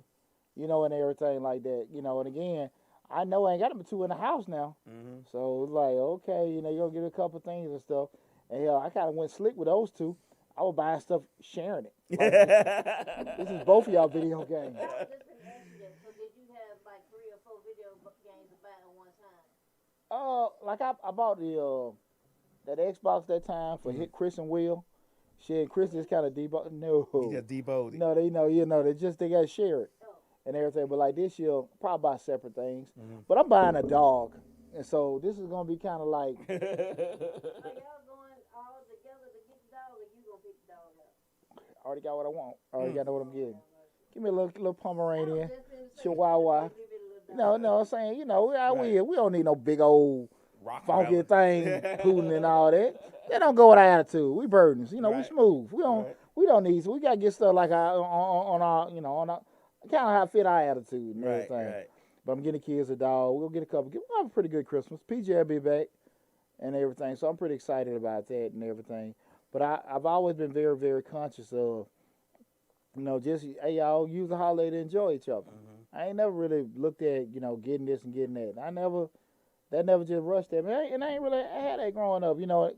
you know, and everything like that, you know. And again, I know I ain't got them 2 in the house now. Mm-hmm. So it's like, okay, you know, you're going to get a couple things and stuff. And hell, I kind of went slick with those 2. I was buying stuff, sharing it. Like, this is both of y'all video games. I was just gonna ask you that. So did you have like 3 or 4 video games to buy at one time? Like I bought the that Xbox that time for Hit Chris and Will. Shit, and Chris just kind of debug. No, He just debowed it. no, they got to share it and everything. But like this year, probably buy separate things. But I'm buying a dog, and so this is gonna be kind of like. Are y'all going all together to get the dog, or you gonna pick the dog up? I already got what I want. I already got what I'm getting. Give me a little Pomeranian, Just in the Chihuahua. give it a little dog. No, I'm saying, you know, we don't need no big old Rock funky around. thing, Putin and all that. They don't go with our attitude. We burdens, you know. We Right. smooth. Right. We don't need. So we gotta get stuff like our on our, you know, on our kind of how fit our attitude and Right, everything. right. But I'm getting the kids a dog. We'll get a couple. We'll have a pretty good Christmas. PJ will be back and everything. So I'm pretty excited about that and everything. But I've always been very, very conscious of, you know, just, hey, y'all use the holiday to enjoy each other. I ain't never really looked at, you know, getting this and getting that. That never just rushed at me. And I ain't really had that growing up, you know,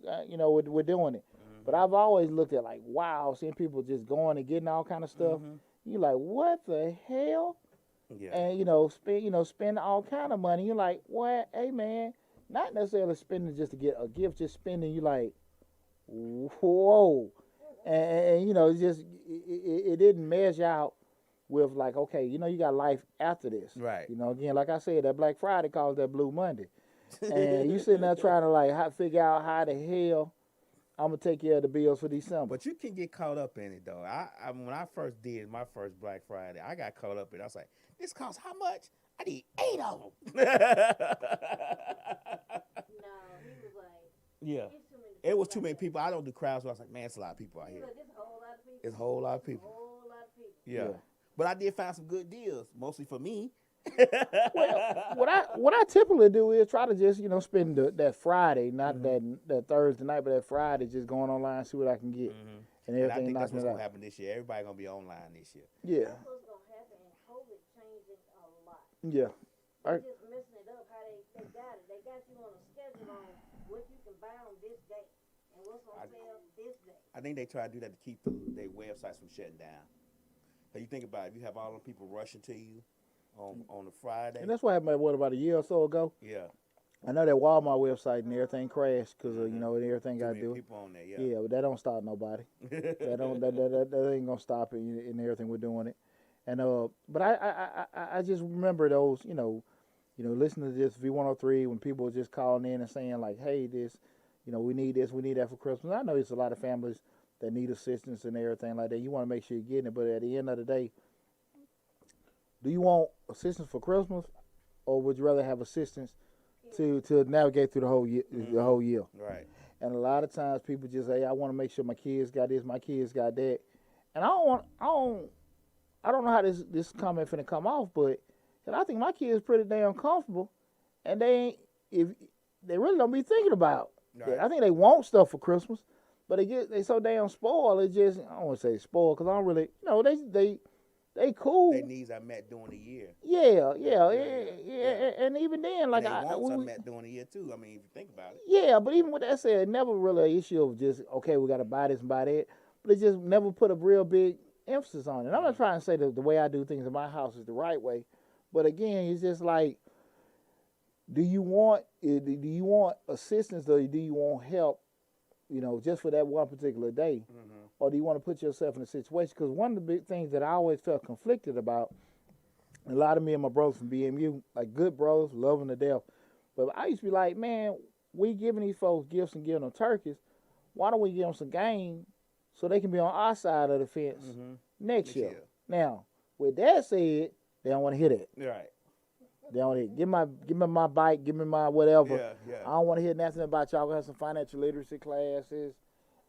we're doing it. But I've always looked at like, wow, seeing people just going and getting all kind of stuff. You like, what the hell? Yeah. And spend all kind of money. You're like, what? Hey man, not necessarily spending just to get a gift, just spending. You like, whoa, and you know, it didn't measure out with like, okay, you know, you got life after this. Right. You know, again, like I said, that Black Friday calls that Blue Monday, and you sitting there trying to like figure out how the hell I'm gonna take care of the bills for December. But you can get caught up in it though. I when I first did my first Black Friday, I got caught up in it. I was like, this costs how much? I need 8 of them. No, he was like, Yeah. it's too many. It was too many people. I don't do crowds, so I was like, man, it's a lot of people out He here. was like, this a whole lot of people. It's a whole lot of people. Whole lot of people. Yeah. Yeah. But I did find some good deals, mostly for me. What I typically do is try to just, you know, spend that Friday, not that Thursday night, but that Friday, just going online, see what I can get, and And I everything, think that's knocking what's it gonna out. happen this year. Everybody gonna be online this year. Yeah, That's what's gonna happen, and COVID changing a lot. yeah. They're I- just messing it up. How they got it. They got you on a schedule on what you can buy on this day and what's on sale this day. I think they try to do that to keep their websites from shutting down. So you think about it, if you have all them people rushing to you on a Friday. And that's what happened. About a year or so ago. Yeah. I know that Walmart website and everything crashed because you know, and everything Too got to many do. people on there. Yeah. Yeah, but that don't stop nobody. That ain't gonna stop it in everything we're doing it. And but I just remember those, you know, listening to this V103 when people were just calling in and saying like, hey, this, you know, we need this, we need that for Christmas. I know there's a lot of families that need assistance and everything like that. You want to make sure you're getting it, but at the end of the day, do you want assistance for Christmas, or would you rather have assistance to navigate through the whole year? The whole year. Right. And a lot of times people just say, I want to make sure my kids got this, my kids got that. And I don't know how this comment finna come off, but I think my kids pretty damn comfortable, and they really don't be thinking about Right. that. I think they want stuff for Christmas, but they so damn spoiled. It just, I don't want to say spoiled because I don't really, you know, They cool. Their needs are met during the year. Yeah, Yeah. and even then, like And they wants are met during the year too. I mean, if you think about it. yeah, but even with that said, never really an issue of just okay, we got to buy this and buy that, but it just never put a real big emphasis on it. I'm not trying to say that the way I do things in my house is the right way, but again, it's just like, do you want assistance or do you want help? You know, just for that one particular day, or do you want to put yourself in a situation? Because one of the big things that I always felt conflicted about, a lot of me and my brothers from BMU, like good brothers, love them to death, but I used to be like, man, we giving these folks gifts and giving them turkeys. Why don't we give them some game so they can be on our side of the fence next year? Now, with that said, they don't want to hear that. Right. They don't want to give me my bike, give me my whatever. Yeah. I don't want to hear nothing about y'all gonna have some financial literacy classes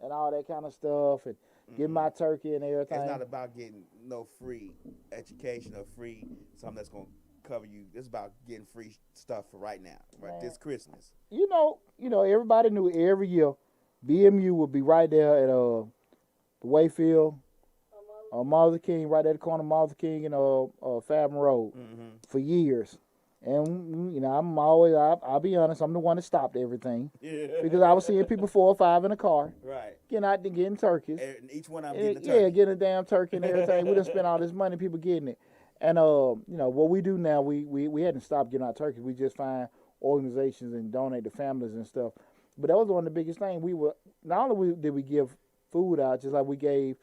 and all that kind of stuff, and give my turkey and everything. It's not about getting no free education or free something that's gonna cover you. It's about getting free stuff for right now, right? This Christmas. You know, everybody knew every year BMU would be right there at the Wayfield, Martha King, right at the corner of Martha King and Fathom Road for years. And, you know, I'll be honest, I'm the one that stopped everything. Yeah. Because I was seeing people 4 or 5 in a car. Right. Getting out there getting turkeys. And each one of them getting a turkey. Yeah, getting a damn turkey and everything. We done spent all this money, people getting it. And, you know, what we do now, we hadn't stopped getting our turkeys. We just find organizations and donate to families and stuff. But that was one of the biggest things. Not only did we give food out, just like we gave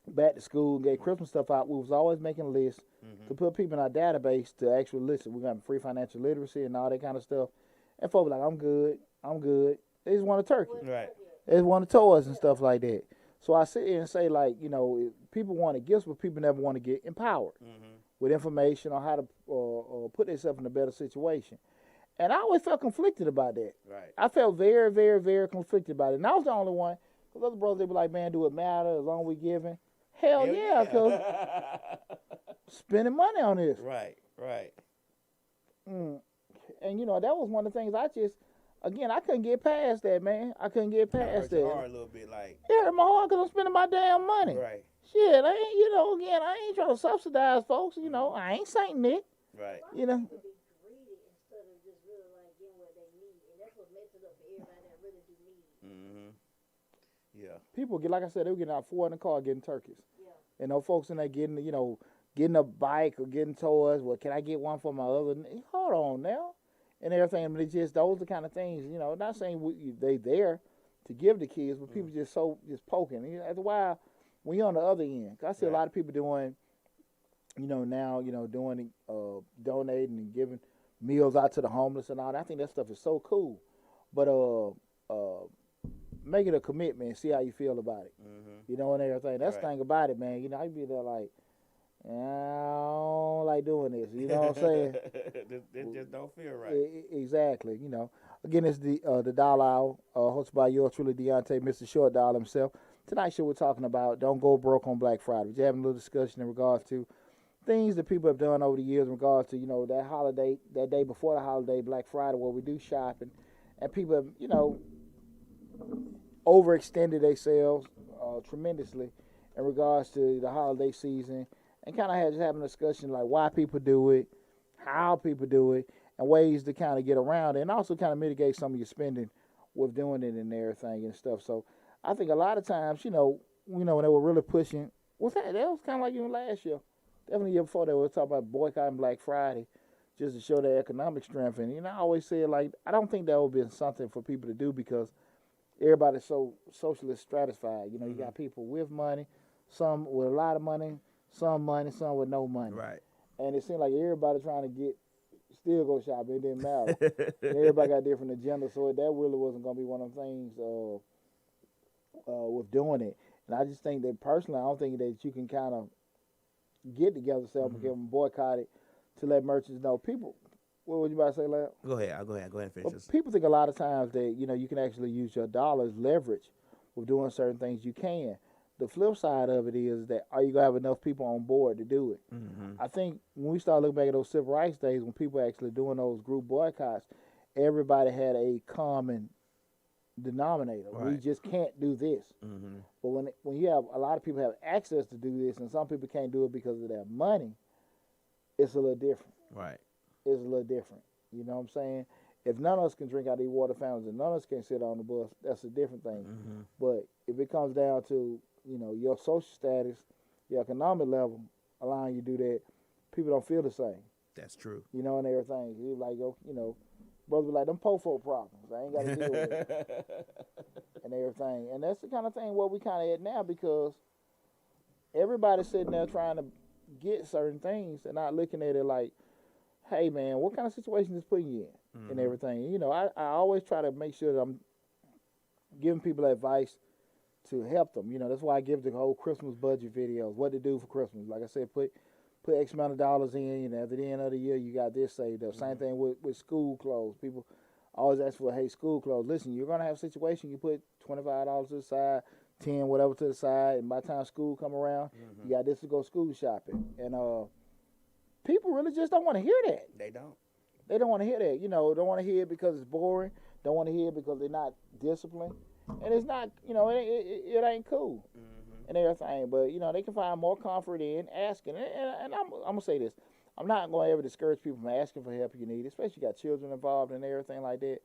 back to school, gave Christmas stuff out, we was always making lists to put people in our database to actually listen. We got free financial literacy and all that kind of stuff. And folks were like, I'm good. They just want a turkey. Right. They just want toys and stuff like that. So I sit here and say, like, you know, people want gifts, but people never want to get empowered with information on how to put themselves in a better situation. And I always felt conflicted about that. Right. I felt very, very, very conflicted about it. And I was the only one. Because other brothers, they be like, man, do it matter as long as we giving? Hell yeah, because spending money on this. Right. And, you know, that was one of the things I couldn't get past that, man. I couldn't get past that. It hurt your heart a little bit, like. It hurt my heart because I'm spending my damn money. Right. Shit, I ain't trying to subsidize folks. You know, I ain't Saint Nick. Right. You know. People be greedy instead of just really like getting what they need, and that's what messes up for everybody that really do need it. Yeah. People get, like I said, they were getting out 4 in the car getting turkeys. Yeah. And those folks in there getting a bike or getting toys. Well, can I get one for my other? Hold on now. And everything. But it's just those are the kind of things, you know, not saying they there to give the kids, but people just poking. And after a while, when you're on the other end, 'cause I see a lot of people doing, you know, now, you know, doing, donating and giving meals out to the homeless and all that. I think that stuff is so cool. But make it a commitment and see how you feel about it. You know, and everything. That's the thing about it, man. You know, I'd be there like, I don't like doing this. You know what I'm saying? It just don't feel right. Exactly. You know. Again, it's the Dollar Hour, hosted by yours truly, Deontay, Mr. Short Dollar himself. Tonight's show we're talking about don't go broke on Black Friday. We're having a little discussion in regards to things that people have done over the years in regards to, you know, that holiday, that day before the holiday, Black Friday, where we do shopping. And people have, you know, overextended themselves tremendously in regards to the holiday season, and kind of just having a discussion like why people do it, how people do it, and ways to kind of get around it, and also kind of mitigate some of your spending with doing it and everything and stuff. So I think a lot of times, you know, when they were really pushing, that was kind of like even last year, definitely the year before, they were talking about boycotting Black Friday just to show their economic strength. And, you know, I always say, like, I don't think that would be something for people to do because everybody's so socially stratified. You know, you got people with money, some with a lot of money, some with no money. Right. And it seemed like everybody trying to still go shopping. It didn't matter. And everybody got different agendas, so that really wasn't going to be one of the things with doing it. And I just think that personally, I don't think that you can kind of get together, and give them boycott it to let merchants know. People, what would you about to say, Lam? Go ahead. Go ahead and finish this. People think a lot of times that, you know, you can actually use your dollars leverage with doing certain things. You can. The flip side of it is that are you going to have enough people on board to do it? I think when we start looking back at those civil rights days, when people actually doing those group boycotts, everybody had a common denominator. We Right. just can't do this. Mm-hmm. But when you have a lot of people have access to do this, and some people can't do it because of their money, it's a little different. Right. It's a little different. You know what I'm saying? If none of us can drink out of these water fountains and none of us can sit on the bus, that's a different thing. Mm-hmm. But if it comes down to, your social status, your economic level allowing you to do that, people don't feel the same. That's true. And everything. You like, brothers be like, them po folk problems. I ain't got to deal with it. And everything. And that's the kind of thing where we kind of at now, because everybody's sitting there trying to get certain things and not looking at it like, hey, man, what kind of situation is putting you in and everything. I always try to make sure that I'm giving people advice to help them. That's why I give the whole Christmas budget videos, what to do for Christmas. Like I said, put X amount of dollars in, at the end of the year, you got this saved up. Same thing with school clothes. People always ask for, hey, school clothes. Listen, you're going to have a situation, you put $25 to the side, 10 whatever to the side, and by the time school come around, you got this to go school shopping. And people really just don't want to hear that. They don't. They don't want to hear that. Don't want to hear it because it's boring. Don't want to hear it because they're not disciplined. And it's not, it ain't cool and everything. But, they can find more comfort in asking. And I'm going to say this. I'm not going to ever discourage people from asking for help you need, especially you got children involved and everything like that.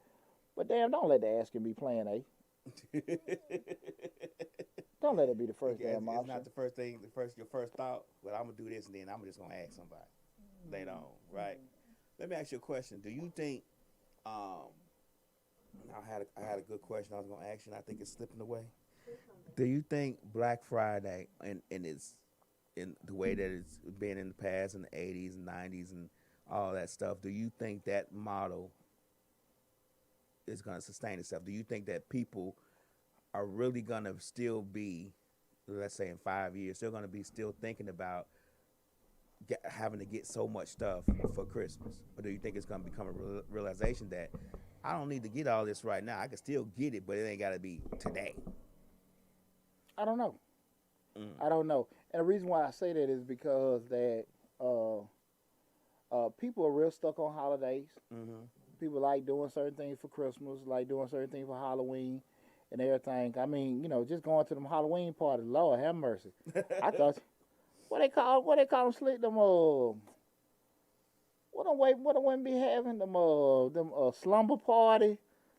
But, damn, don't let the asking be plan A. Don't let it be the first damn option. It's not the first thing, your first thought, but I'm going to do this and then I'm just going to ask somebody. They don't, right? Let me ask you a question. Do you think, I had a good question I was going to ask you, and I think it's slipping away. Do you think Black Friday and it's in the way that it's been in the past in the 80s and 90s and all that stuff, do you think that model is going to sustain itself? Do you think that people are really going to still be, let's say in 5 years, still going to be still thinking about having to get so much stuff for Christmas? Or do you think it's going to become a realization that I don't need to get all this right now. I can still get it, but it ain't got to be today? I don't know. I don't know. And the reason why I say that is because that people are real stuck on holidays. People like doing certain things for Christmas, like doing certain things for Halloween and everything. I mean, just going to them Halloween parties. Lord have mercy. I thought, what they call them slick them what the women be having them slumber party,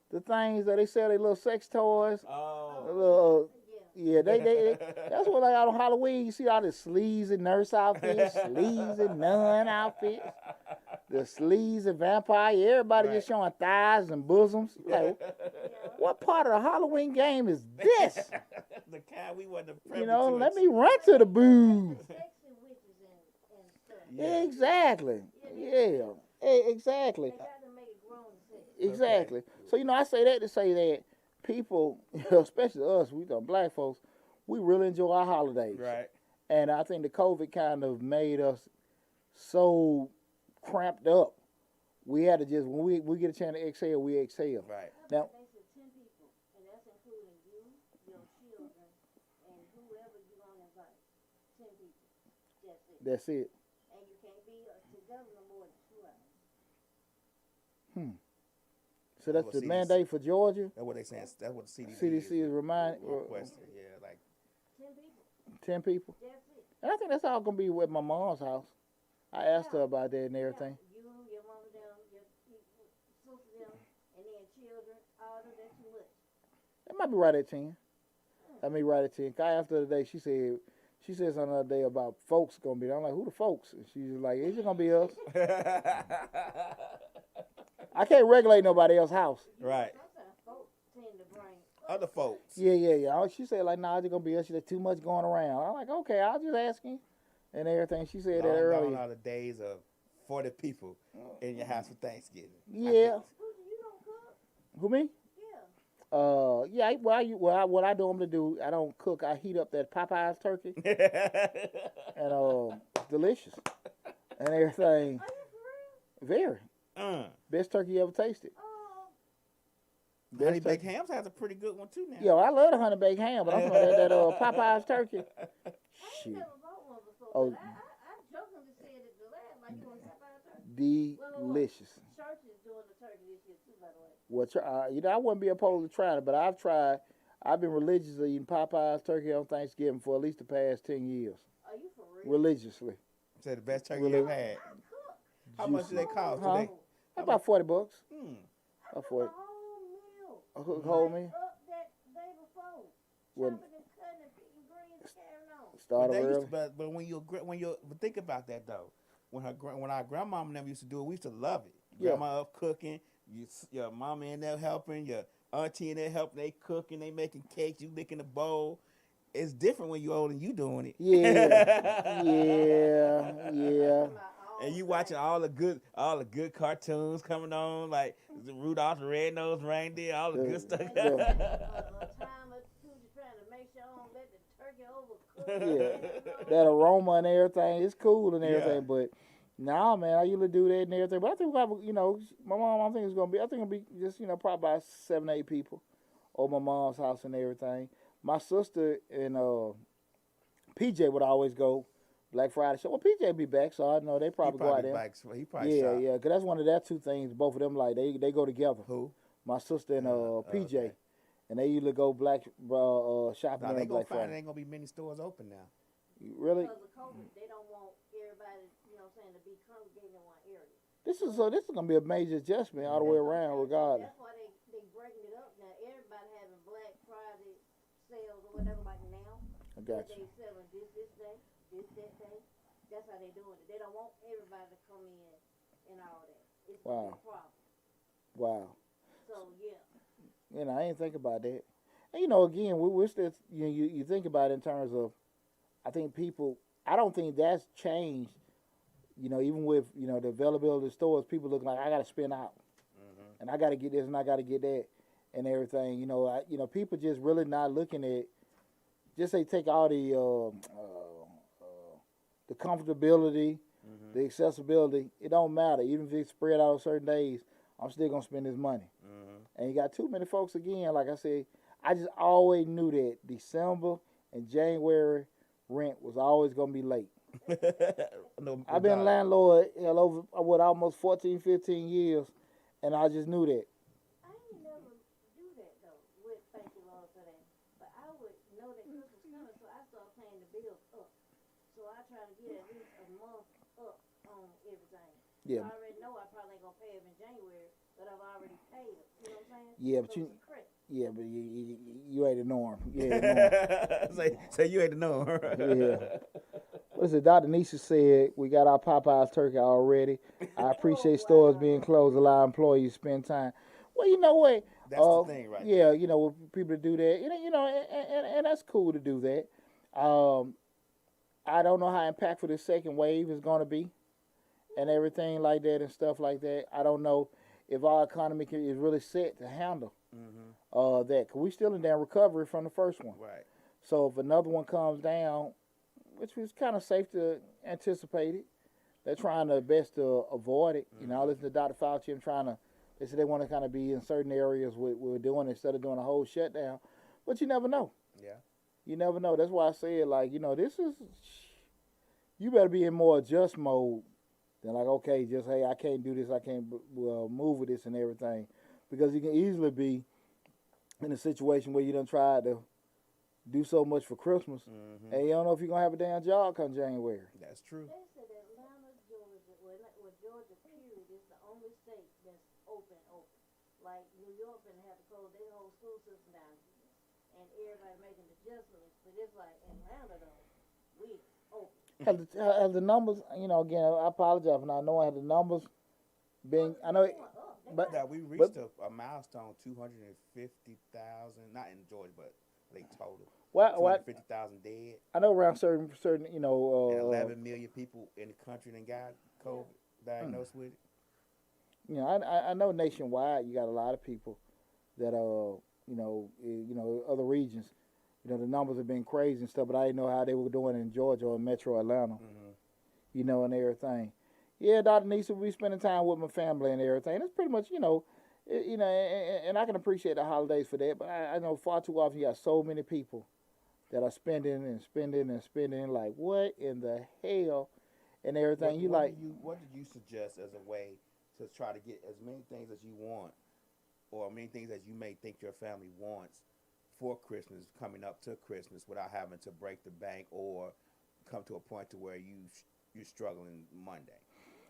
the things that they sell, their little sex toys. Oh. Yeah, they that's what like out on Halloween. You see all the sleazy nurse outfits, sleazy nun outfits, the sleazy vampire. Everybody just showing thighs and bosoms. Like, what part of the Halloween game is this? The kind we wasn't privy to. Let me run to the booth. Sexy witches and stuff. Exactly. Yeah. Exactly. They got to make it grown and sexy. Exactly. Okay. So I say that to say that people, especially us, we the black folks, we really enjoy our holidays. Right. And I think the COVID kind of made us so cramped up. We had to just, when we get a chance to exhale, we exhale. Right. Now, They said 10 people, and that's including you, your children, and whoever you're going to invite. 10 people. That's it. that's it. And you can't be together no more than 2 hours. So that's Well, the CDC. mandate for Georgia. That's what they saying. That's what the CDC is reminding requesting. Yeah, like 10 people. 10 people. That's it. And I think that's all going to be with my mom's house. I asked her about that and everything. You, your mama down, your sister down, and then children, all of that's too much. That might be right at 10. That may be right at 10. After the day, she said something the other day about folks going to be there. I'm like, who the folks? And she's like, it's just going to be us. I can't regulate nobody else's house. right. Sometimes folks tend to bring Other folks. Yeah. She said, like, nah, it's just going to be us. There's too much going around. I'm like, okay, I'll just ask him. And everything. She said that Long earlier. gone are the days of 40 people in your house for Thanksgiving. Yeah. You don't cook? Who, me? Yeah. What I normally do, I don't cook. I heat up that Popeyes turkey. And it's delicious. And everything. Are you for real? Very. Best turkey you ever tasted. Oh, Honey baked hams has a pretty good one too now. Yo, I love the honey baked ham, but I'm talking about that Popeyes turkey. I ain't Shit. never bought one before, Oh. but I jokingly said it the last, like you want to have turkey. Delicious. Church is doing the turkey this year too, by the way. I wouldn't be opposed to trying it, but I've tried. I've been religiously eating Popeyes turkey on Thanksgiving for at least the past 10 years. Are you for real? Religiously. Say the best turkey you've had. How much do they cost? Huh? About $40. About 40. A Whole meal. Up that day before. When- Chopping and cutting and picking greens, carrying on. Start But, early. when you but think about that though, when our grandmama and them used to do it, we used to love it. Yeah. Grandma up cooking, your mama in there helping, your auntie in there helping, they cooking, they making cakes, you licking the bowl. It's different when you old and you doing it. Yeah, yeah. And you watching all the good cartoons coming on, like the Rudolph the Red-Nosed Reindeer, all the good stuff. A time or two just trying to make sure I don't let the turkey overcook. Yeah. That aroma and everything, it's cool and everything, Yeah. but nah, man, I usually do that and everything. But I think we have, my mom, I think it's gonna be just, probably about 7, 8 people over my mom's house and everything. My sister and PJ would always go Black Friday show. Well, PJ be back, so I know they probably go out there. He probably shot. Yeah, because that's one of their two things. Both of them, like, they go together. Who? My sister and PJ. Okay. And they usually go shopping Now on they Black gonna find Friday. there ain't gonna be many stores open now. Really? Because of COVID, they don't want everybody, to be congregating in one area. This is gonna be a major adjustment all the way around, regardless. That's why they breaking it up now. Everybody having Black Friday sales or whatever like now. I got They you. selling this day, that day. That's how they doing it. They don't want everybody to come in and all that. It's Wow. a problem. Wow. So yeah. I ain't think about that. And again, we're still, you think about it in terms of, I think people, I don't think that's changed. Even with the availability of stores, people look like I got to spend out, and I got to get this and I got to get that, and everything. People just really not looking at. Just they take all the comfortability, the accessibility. It don't matter. Even if it's spread out on certain days, I'm still gonna spend this money. And you got too many folks again. Like I said, I just always knew that December and January rent was always gonna be late. No, I've been a landlord over almost 14, 15 years, and I just knew that. I ain't never do that though. With thank you Lord for that. But I would know that Christmas coming, so I start paying the bills up. So I try to get at least a month up on everything. Yeah. I already know I probably ain't gonna pay it in January, but I've already paid it. You know what I'm saying? Yeah, but So it's a credit. but you ain't the norm. You ain't the norm. Say you ain't the norm. Yeah. What is it? Dr. Nisha said we got our Popeyes turkey already. I appreciate stores being closed, allow employees to spend time. Well, you know what? That's the thing, right? Yeah, with people to do that, and that's cool to do that. I don't know how impactful the second wave is going to be, and everything like that and stuff like that. I don't know if our economy is really set to handle that, because we still in damn recovery from the first one. Right. So if another one comes down, which was kind of safe to anticipate it, they're trying their best to avoid it. I listen to Dr. Fauci. They said they want to kind of be in certain areas we're doing instead of doing a whole shutdown. But you never know. Yeah. You never know. That's why I said, you better be in more adjust mode than okay, just, hey, I can't do this, I can't move with this and everything. Because you can easily be in a situation where you done tried to do so much for Christmas, and you don't know if you're going to have a damn job come January. That's true. They said Atlanta, Georgia, Georgia period is the only state that's open. Like New York and have to close their whole school system down, and everybody making adjustments. But it's like Atlanta though, we open. Have the numbers, again, I apologize for not knowing, have the numbers been, I know, but Yeah, we reached a milestone, 250,000, not in Georgia, but they total. what 250,000 dead. I know around certain, And 11 million people in the country that got COVID diagnosed with it. I know nationwide you got a lot of people that other regions, the numbers have been crazy and stuff, but I didn't know how they were doing in Georgia or Metro Atlanta, and everything. Yeah, Dr. Nisa, we spending time with my family and everything. That's pretty much, and I can appreciate the holidays for that, but I know far too often you got so many people that are spending and spending and spending, like, what in the hell and everything. What did you suggest as a way to try to get as many things as you want or many things that you may think your family wants for Christmas, coming up to Christmas, without having to break the bank or come to a point to where you're struggling Monday?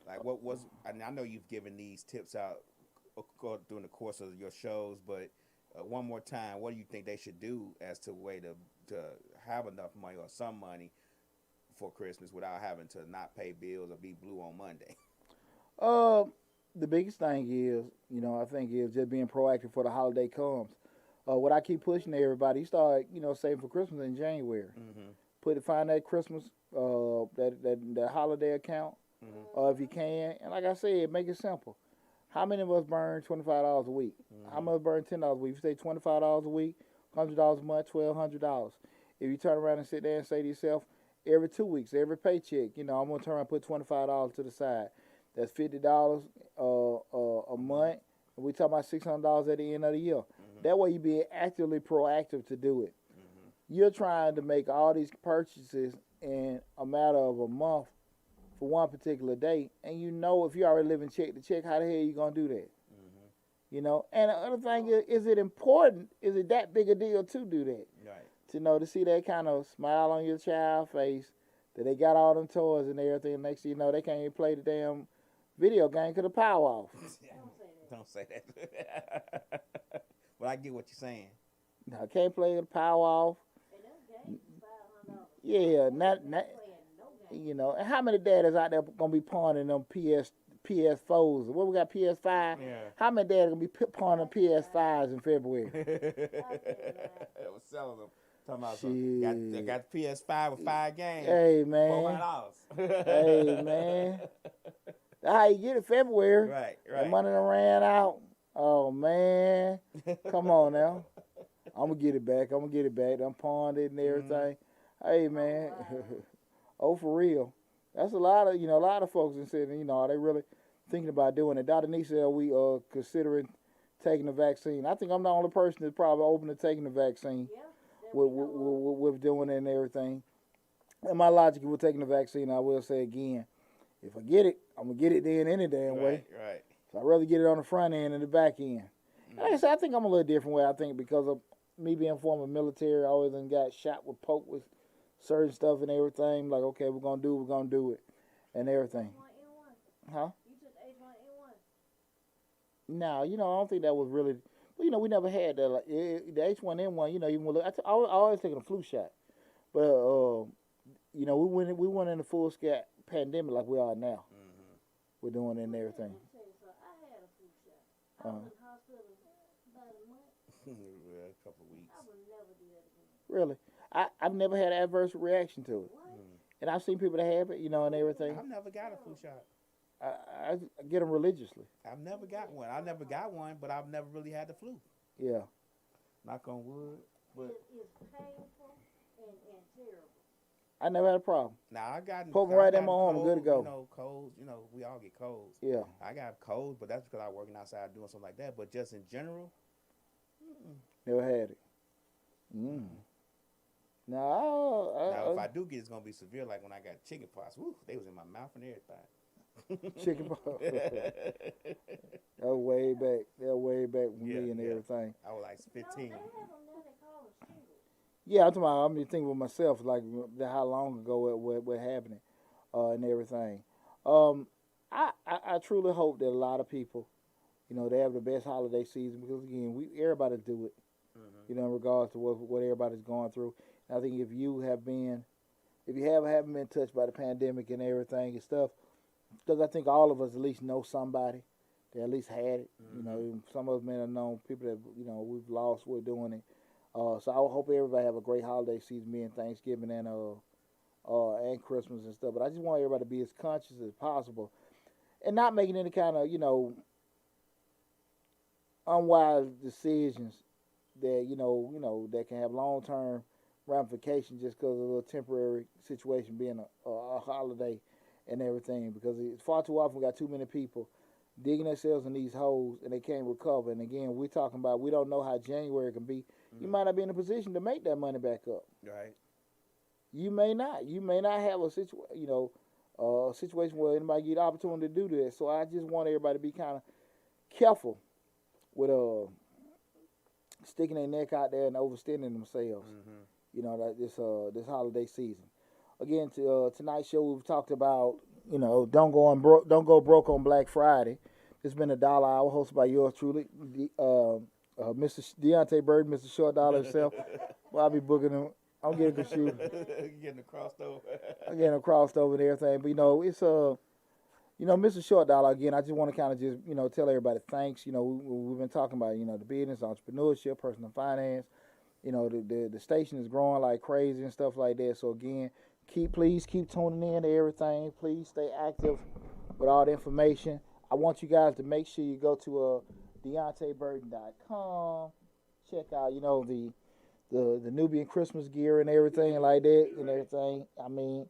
Like, what was? And I know you've given these tips out during the course of your shows, but one more time, what do you think they should do as to a way to have enough money or some money for Christmas without having to not pay bills or be blue on Monday? The biggest thing is, I think is just being proactive for the holiday comes. What I keep pushing to everybody, you start, saving for Christmas in January. Find that Christmas, that holiday account, if you can. And like I said, make it simple. How many of us burn $25 a week? How many of us burn $10 a week? If you say $25 a week, $100 a month, $1,200. If you turn around and sit there and say to yourself, every 2 weeks, every paycheck, I'm gonna turn around and put $25 to the side. That's $50 a month. And we talking about $600 at the end of the year. That way you be actively proactive to do it. You're trying to make all these purchases in a matter of a month for one particular day, and if you already living check to check, how the hell you gonna do that? And the other thing is it important? Is it that big a deal to do that? Right. To see that kind of smile on your child's face, that they got all them toys and everything. Next thing you know, they can't even play the damn video game because the power off. Don't say that. But I get what you're saying. No, can't play the power off. Yeah, not and how many daddies out there gonna be pawning them PS4s? What we got, PS5? Yeah. How many daddies gonna be pawning PS5s in February? I was selling them. Talking about they got the PS5 with 5 games. Hey man. $400. Hey man. That's how you get it February. Right. The money done ran out. Oh man. Come on now. I'm gonna get it back. I'm pawned it and everything. Hey man. Oh, for real. That's a lot of folks in sitting, are they really thinking about doing it? Dr. Nee said, we considering taking the vaccine. I think I'm the only person that's probably open to taking the vaccine with doing it and everything. And my logic with taking the vaccine, I will say again, if I get it, I'm going to get it then any damn way. Right. So I'd rather get it on the front end than the back end. Like I said, I think I'm a little different way. I think because of me being former military, I always got shot with poke with certain stuff and everything. Like, okay, we're going to do it and everything. Huh? You took H1N1. No, I don't think that was really, we never had that. Like, the H1N1, even with, I always taking a flu shot. But, we went in the full scale pandemic like we are now. We're doing it and everything. I had a flu shot. I was in hospital about a month. A couple of weeks. I would never do that again. Really? I've never had an adverse reaction to it. What? And I've seen people that have it, and everything. I've never got a flu shot. I get them religiously. I've never got one. I never got one, but I've never really had the flu. Yeah. Knock on wood. But It is painful and terrible. I never had a problem. now I got Poke me right in my arm, I'm good to go. Colds. We all get colds. Yeah. I got colds, but that's because I'm working outside doing something like that. But just in general, Never had it. No. now if I do get, it's gonna be severe. Like when I got chicken pox, woo, they was in my mouth and everything. Chicken pox. That was way back. With me and everything. I was like 15. No, they have them now. They call them shingles. Yeah, I'm talking about. I'm thinking with myself, like how long ago what happening, and everything. I truly hope that a lot of people, they have the best holiday season because again, everybody do it. In regards to what everybody's going through. And I think if you haven't been touched by the pandemic and everything and stuff, because I think all of us at least know somebody that at least had it. Some of us may have known people that we've lost. We're doing it. So I hope everybody have a great holiday season, being Thanksgiving and Christmas and stuff. But I just want everybody to be as conscious as possible, and not making any kind of unwise decisions that that can have long-term ramifications just because of a little temporary situation being a holiday and everything. Because it's far too often we got too many people digging themselves in these holes and they can't recover. And again, we're talking about we don't know how January can be. You might not be in a position to make that money back up. Right. You may not. You may not have a situation where anybody get the opportunity to do that. So I just want everybody to be kind of careful with sticking their neck out there and overstanding themselves. Mm-hmm. You know, that this holiday season. Again, tonight's show we've talked about, you know, don't go broke on Black Friday. It's been a dollar hour hosted by yours truly, Mr. Deontay Bird, Mr. Short Dollar himself. Well, I'll be booking him. I'm getting confused. Getting crossed over. I'm getting crossed over and everything. But, you know, it's you know, Mr. Short Dollar, again, I just want to kind of just, you know, tell everybody thanks. You know, we've been talking about, you know, the business, entrepreneurship, personal finance. You know, the station is growing like crazy and stuff like that. So, again, please keep tuning in to everything. Please stay active with all the information. I want you guys to make sure you go to DeontayBurton.com. Check out, you know, the Nubian Christmas gear and everything like that and everything. I mean,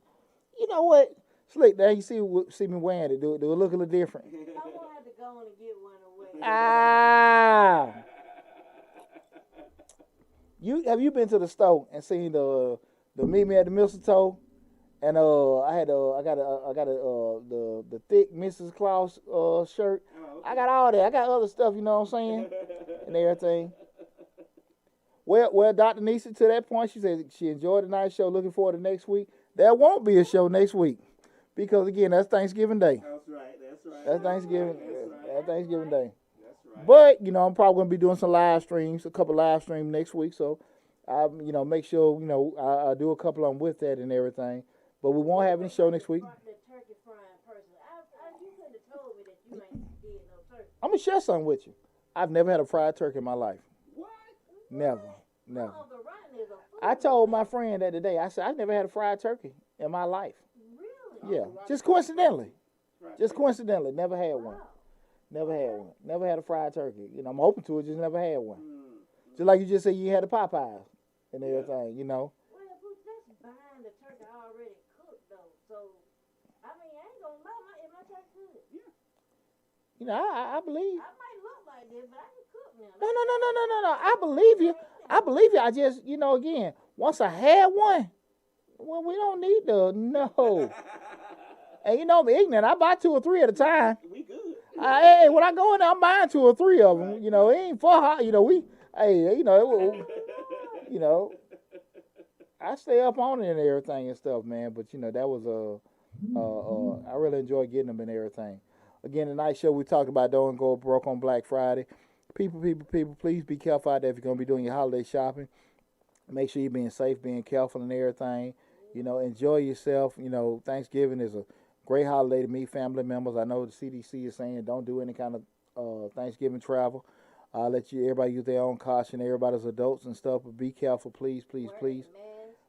you know what? Slick, now you see me wearing it. Do it look a little different? I'm gonna have to go on and get one away. Ah! Have you been to the store and seen the Meet Me at the Mistletoe? And I got the thick Mrs. Claus shirt. Oh, okay. I got all that. I got other stuff, you know what I'm saying, and everything. Well, Dr. Nisa, to that point, she said she enjoyed the night show. Looking forward to next week. There won't be a show next week because again, that's Thanksgiving Day. That's right. That's right. That's Thanksgiving. That's right. That's Thanksgiving Day. That's right. But you know, I'm probably gonna be doing some live streams, a couple live streams next week. So I, you know, make sure you know I do a couple of them with that and everything. But we won't have any show next week. The turkey frying person. You couldn't have told me that you ain't did no turkey. I'm gonna share something with you. I've never had a fried turkey in my life. What? Never. Oh, the rotten is a food. I told my friend that today. I said I've never had a fried turkey in my life. Really? Yeah, just coincidentally. Right. Just coincidentally, never had one. Wow. Never had one. Never had a fried turkey. You know, I'm open to it. Just never had one. Mm. Just like you just said, you had the Popeyes and everything. You know. Well, that's buying the turkey already cooked though. So, I mean, I ain't gonna lie, my turkey good. You know, I believe. I might look like this, but I can cook now. No. I believe you. I believe you. I just, you know, again, once I had one, well, we don't need to. No. And you know, I'm ignorant. I buy 2 or 3 at a time. We good. Hey, when I go in there, I'm buying 2 or 3 of them. You know, it ain't for hot. You know, you know, I stay up on it and everything and stuff, man. But you know, that was I really enjoy getting them and everything. Again, tonight's show we talked about don't go broke on Black Friday. People, please be careful out there if you're gonna be doing your holiday shopping. Make sure you're being safe, being careful and everything. You know, enjoy yourself. You know, Thanksgiving is a great holiday to meet family members. I know the CDC is saying don't do any kind of Thanksgiving travel. I'll let everybody use their own caution. Everybody's adults and stuff, but be careful, please.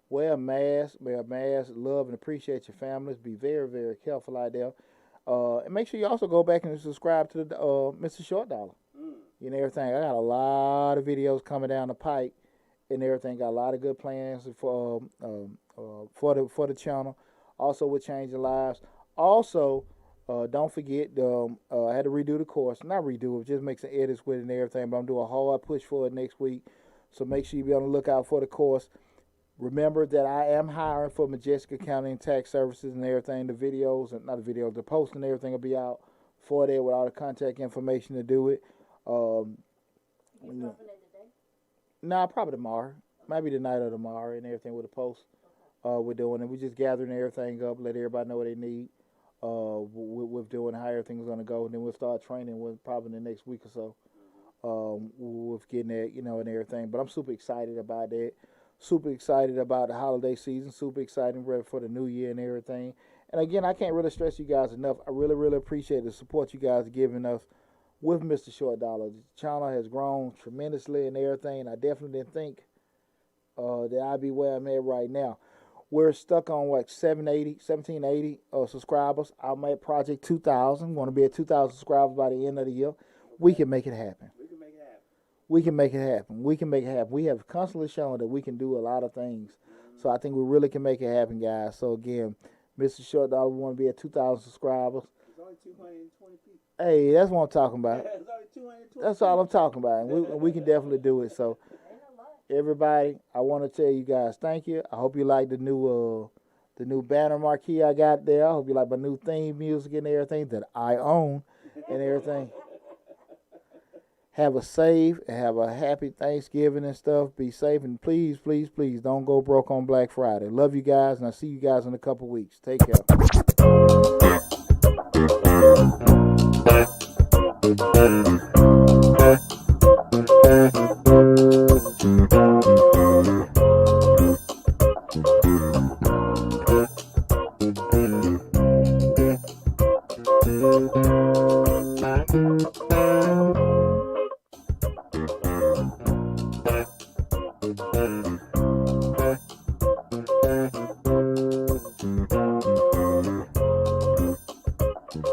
Wear a mask. Love and appreciate your families. Be very, very careful out there. And make sure you also go back and subscribe to the Mr. Short Dollar. You know, everything. I got a lot of videos coming down the pike and everything. Got a lot of good plans for the channel. Also with Changing Lives. Also, don't forget, I had to redo the course. Not redo it, just make some edits with it and everything. But I'm doing a hard push for it next week. So make sure you be on the lookout for the course. Remember that I am hiring for Majestic Accounting and Tax Services and everything. The videos, not the videos, the posts and everything will be out for there with all the contact information to do it. You dropping it today? Nah, probably tomorrow. Maybe tonight or tomorrow and everything with the post. We're doing it. We're just gathering everything up, let everybody know what they need. With doing how everything's going to go. And then we'll start training with probably the next week or so. With getting that, you know, and everything. But I'm super excited about that. Super excited about the holiday season. Super excited ready for the new year and everything. And again, I can't really stress you guys enough. I really, really appreciate the support you guys are giving us with Mr. Short Dollar. The channel has grown tremendously and everything. I definitely didn't think that I'd be where I'm at right now. We're stuck on, 1780 subscribers. I'm at Project 2000. Want to be at 2,000 subscribers by the end of the year. We can make it happen. We can make it happen. We have constantly shown that we can do a lot of things. So I think we really can make it happen, guys. So again, Mr. Short Dollar, we want to be at 2,000 subscribers. It's only 220 people. Hey, that's what I'm talking about. It's only 220. That's all I'm talking about. And we can definitely do it. So everybody, I want to tell you guys thank you. I hope you like the new banner marquee I got there. I hope you like my new theme music and everything that I own and everything. have a safe and have a happy Thanksgiving and stuff. Be safe, and please, please, please don't go broke on Black Friday. Love you guys, and I'll see you guys in a couple weeks. Take care.